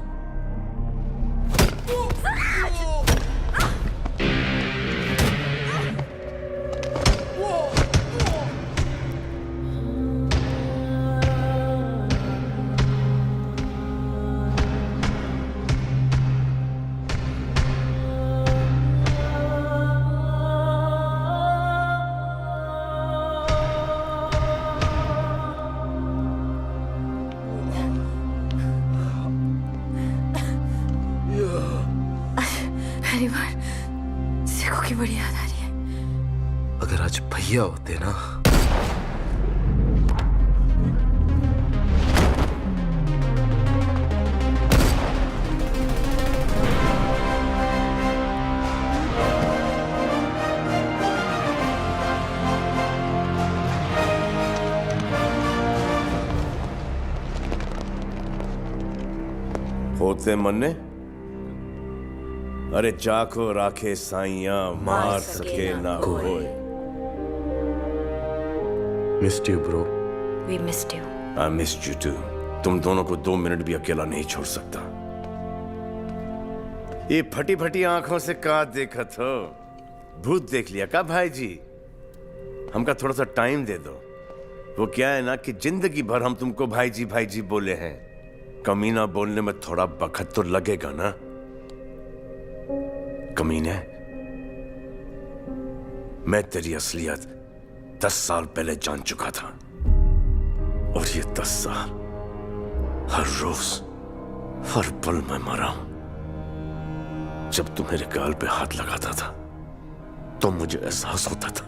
पहली बार सिखों की बड़ी याद आ रही है। अगर आज भैया होते ना, होते मन्ने। अरे चाको राखे साइया मार सके ना कोई। Missed you bro. We missed you. I missed you too। तुम दोनों को 2 मिनट भी अकेला नहीं छोड़ सकता। ये फटी फटी आंखों से का देखत हो? भूत देख लिया का भाई जी? हमका थोड़ा सा टाइम दे दो। वो क्या है ना कि जिंदगी भर हम तुमको भाई जी बोले हैं। कमीना बोलने में थोड़ा वक्त तो लगेगा ना। कमीने, मैं तेरी असलियत 10 साल पहले जान चुका था और ये 10 साल हर रोज हर पल मैं मरा हूं। जब तू मेरे गाल पे हाथ लगाता था तो मुझे एहसास होता था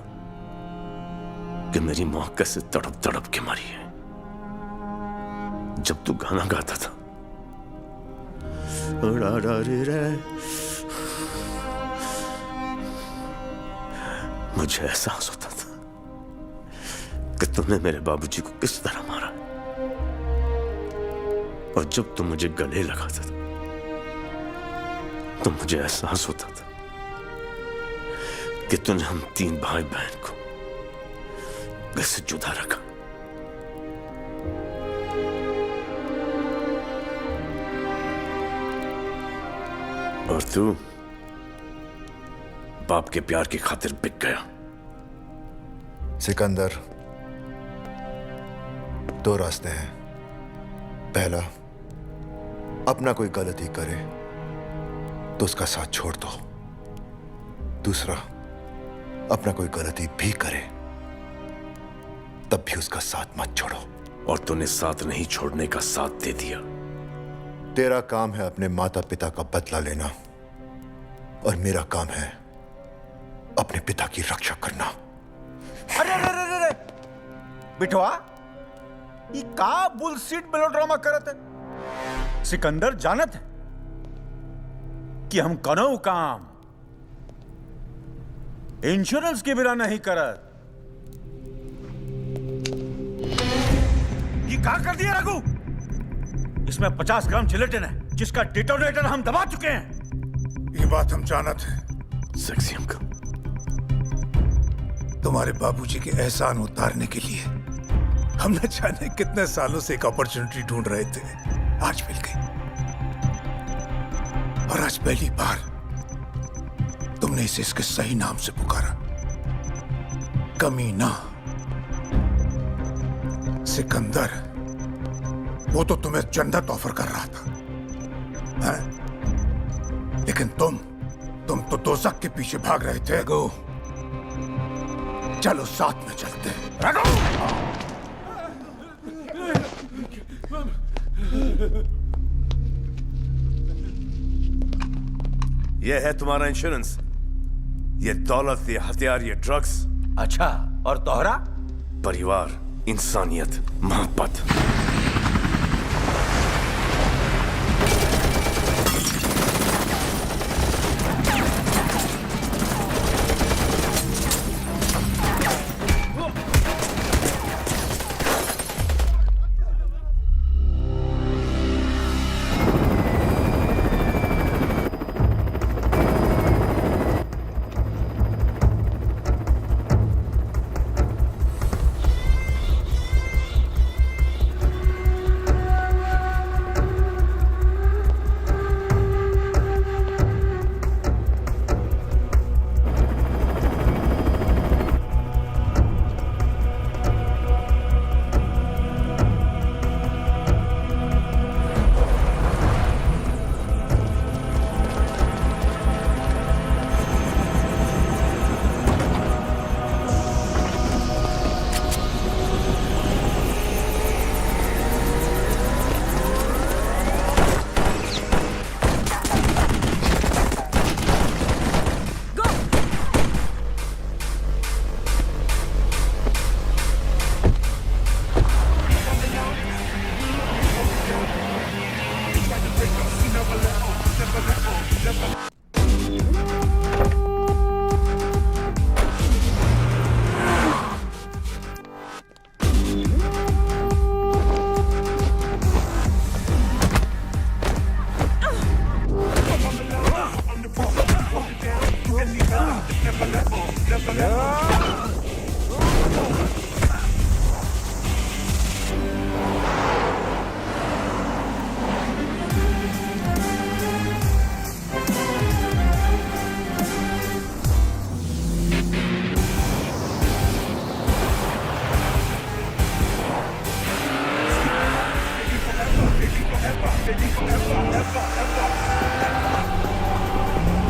कि मेरी मां कैसे तड़प तड़प के मरी है। जब तू गाना गाता था मुझे एहसास होता था कि तुमने मेरे बाबूजी को किस तरह मारा। और जब तुम मुझे गले लगाता था तो मुझे एहसास होता था कि तूने हम 3 भाई बहन को कैसे जुदा रखा। और तू बाप के प्यार की खातिर बिक गया। सिकंदर, 2 रास्ते हैं। पहला, अपना कोई गलती करे तो उसका साथ छोड़ दो। दूसरा, अपना कोई गलती भी करे तब भी उसका साथ मत छोड़ो। और तूने साथ नहीं छोड़ने का साथ दे दिया। तेरा काम है अपने माता पिता का बदला लेना और मेरा काम है अपने पिता की रक्षा करना। अरे अरे अरे अरे बिठवा, ये का बुलशीट मेलोड्रामा करत है? सिकंदर जानत है कि हम कनो काम इंश्योरेंस के बिना नहीं करत। ये क्या कर दिया रघु? इसमें 50 ग्राम जिलेटिन है जिसका डिटोनेटर हम दबा चुके हैं। ये बात हम जानत हैं सेक्सी अंकल। तुम्हारे बाबूजी के एहसान उतारने के लिए हम न जाने कितने सालों से एक अपॉर्चुनिटी ढूंढ रहे थे, आज मिल गई। और आज पहली बार तुमने इसे इसके सही नाम से पुकारा, कमीना। सिकंदर वो तो तुम्हें जन्नत ऑफर कर रहा था, हैं? लेकिन तुम तो दोज़ख के पीछे भाग रहे थे। रघु, चलो साथ में चलते हैं। रघु! ये है तुम्हारा इंश्योरेंस, ये दौलत, ये हथियार, ये ड्रग्स। अच्छा, और तोहरा? परिवार, इंसानियत, मोहब्बत।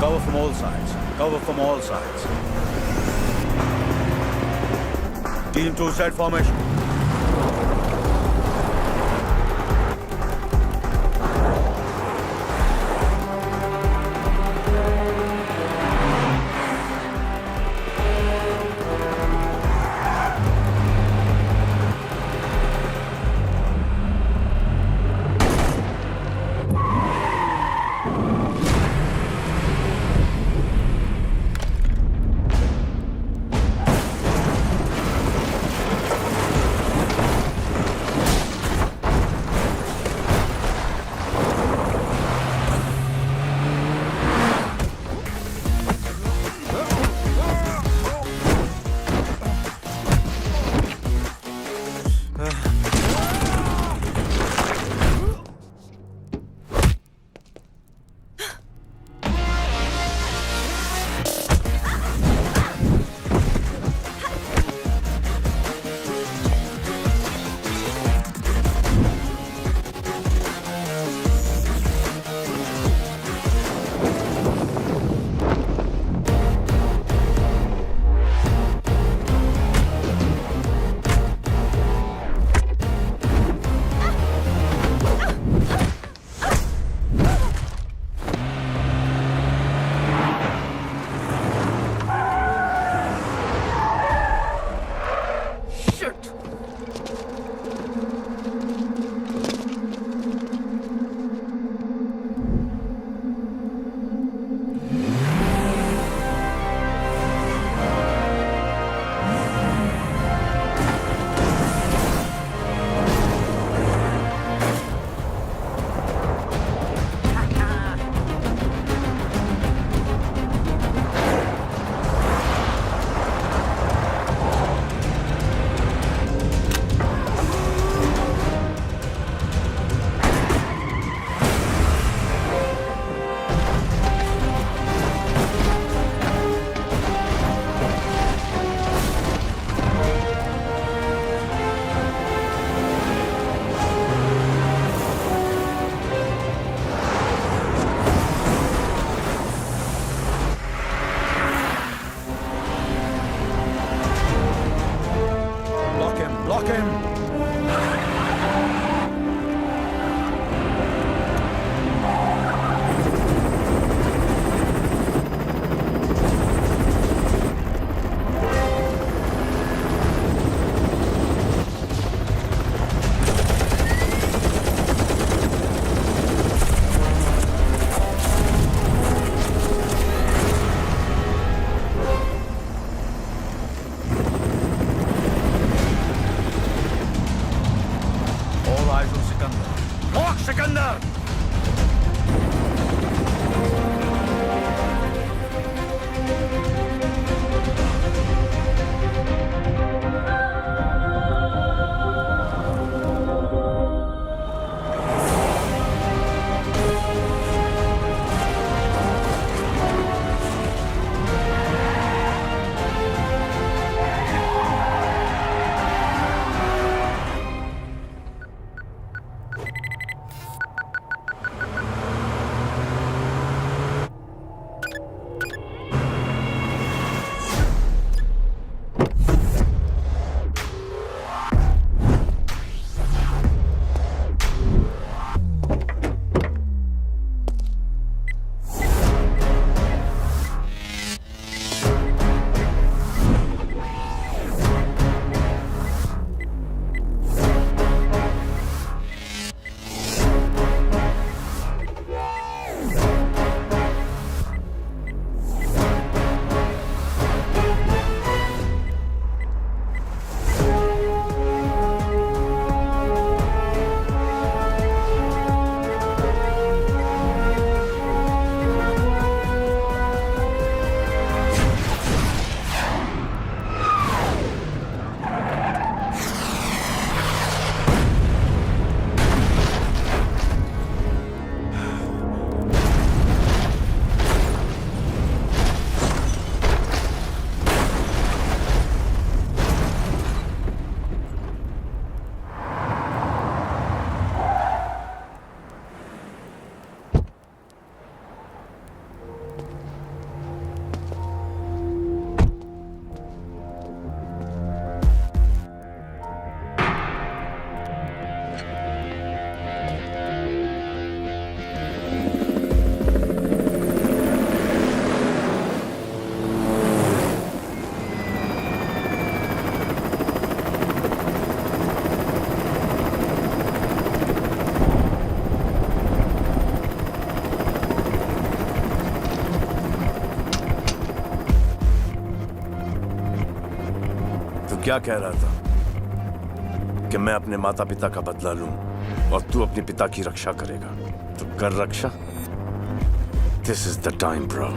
Cover from all sides. Cover from all sides. Team 2 set formation. क्या कह रहा था कि मैं अपने माता पिता का बदला लूं और तू अपने पिता की रक्षा करेगा। तो कर रक्षा। This is the time bro.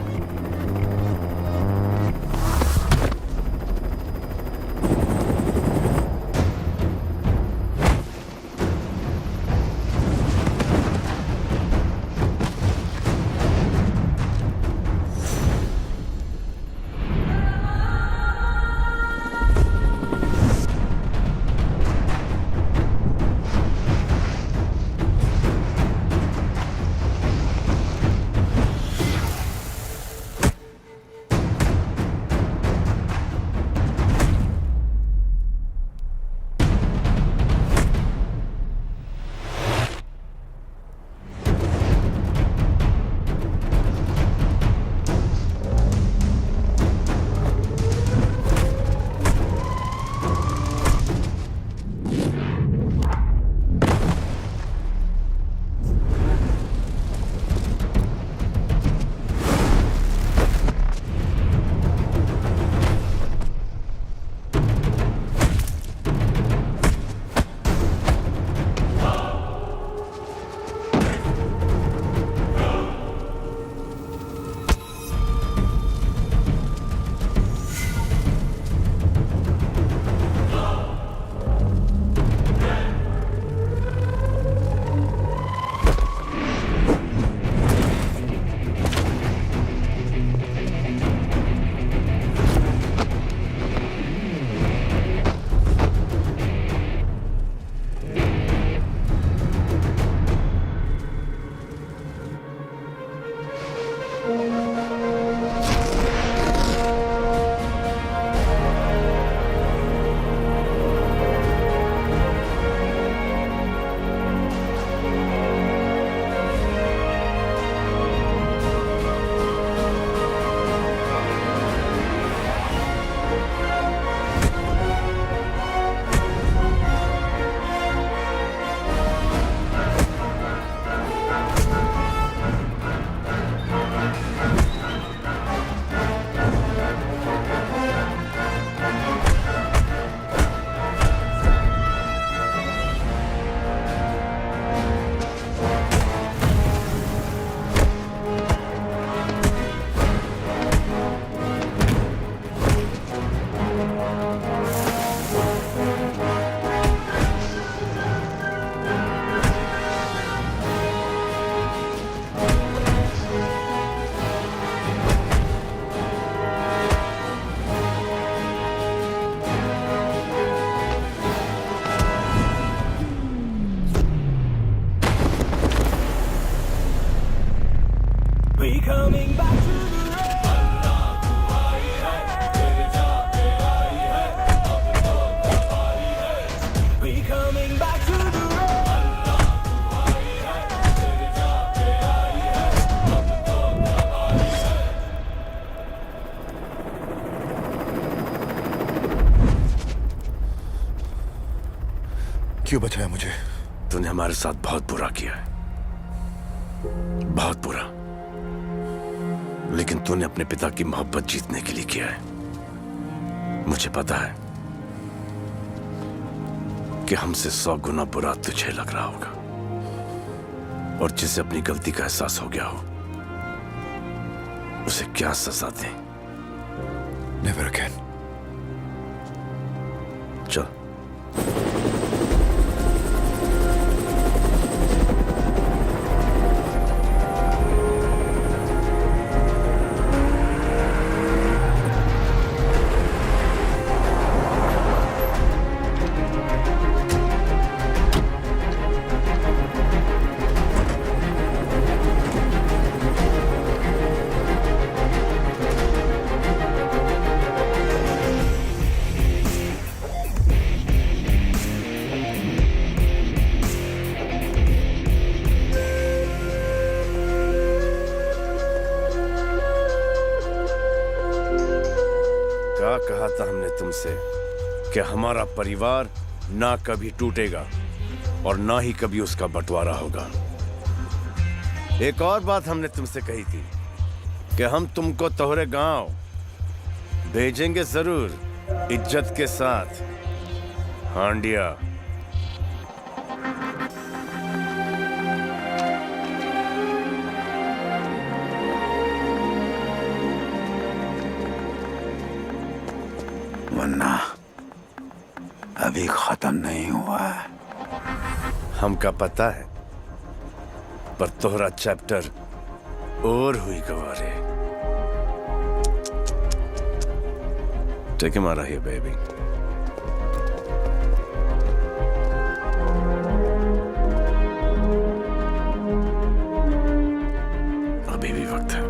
क्यों बचाया मुझे? तूने हमारे साथ बहुत बुरा किया है, बहुत बुरा। लेकिन तूने अपने पिता की मोहब्बत जीतने के लिए किया है। मुझे पता है कि हमसे 100 गुना बुरा तुझे लग रहा होगा, और जिसे अपनी गलती का एहसास हो गया हो उसे क्या सजा दें? Never again. चल। कहा था हमने तुमसे कि हमारा परिवार ना कभी टूटेगा और ना ही कभी उसका बंटवारा होगा। एक और बात हमने तुमसे कही थी कि हम तुमको तोहरे गांव भेजेंगे जरूर, इज्जत के साथ हांडिया। वरना अभी खत्म नहीं हुआ है। हमका पता है, पर तोहरा चैप्टर और हुई Gaware. Take him out of here, baby. अभी भी वक्त है।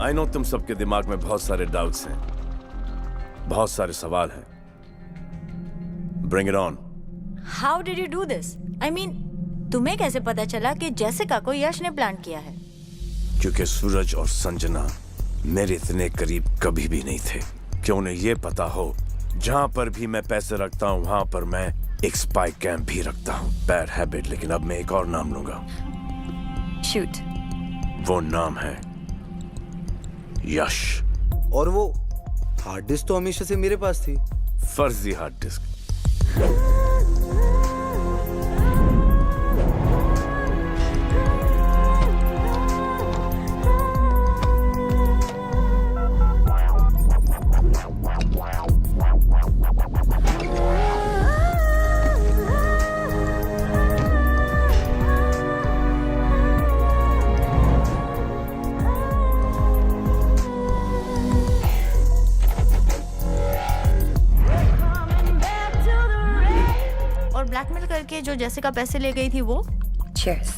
आई नो तुम सबके दिमाग में बहुत सारे डाउट्स हैं, बहुत सारे सवाल हैं। Bring it on. How did you do this? I mean, तुम्हें कैसे पता चला कि जेसिका को यश ने प्लान किया है? क्योंकि सूरज और संजना मेरे इतने करीब कभी भी नहीं थे कि उन्हें यह पता हो जहां पर भी मैं पैसे रखता हूं वहां पर मैं एक स्पाई कैंप भी रखता हूं। बैड हैबिट, लेकिन अब मैं एक और नाम लूंगा। शूट। वो नाम है यश। और वो हार्ड डिस्क तो हमेशा से मेरे पास थी। फर्जी हार्ड डिस्क। ब्लैकमेल करके जो जेसिका पैसे ले गई थी वो? Cheers.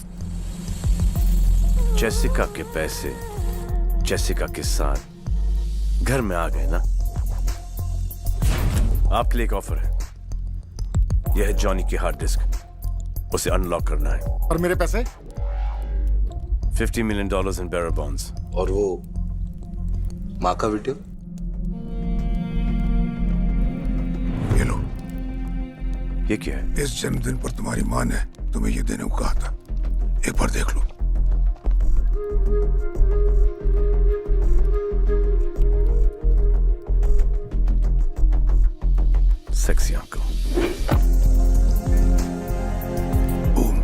जेसिका के पैसे जेसिका के साथ घर में आ गए ना। आपके लिए एक ऑफर है। यह है जॉनी की हार्ड डिस्क, उसे अनलॉक करना है। और मेरे पैसे? $50 million इन बेरर बॉन्ड्स। और वो माँ का वीडियो? ये लो। ये क्या है? इस जन्मदिन पर तुम्हारी माँ ने तुम्हें ये देने को कहा था, एक बार देख लो। Sexy uncle. बूम,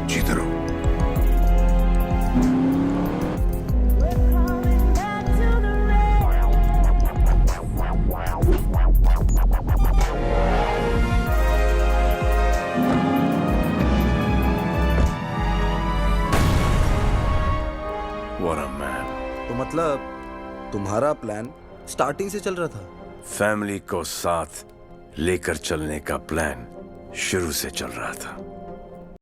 जीते रहो। What a man. तो मतलब तुम्हारा प्लान स्टार्टिंग से चल रहा था? फैमिली को साथ लेकर चलने का प्लान शुरू से चल रहा था।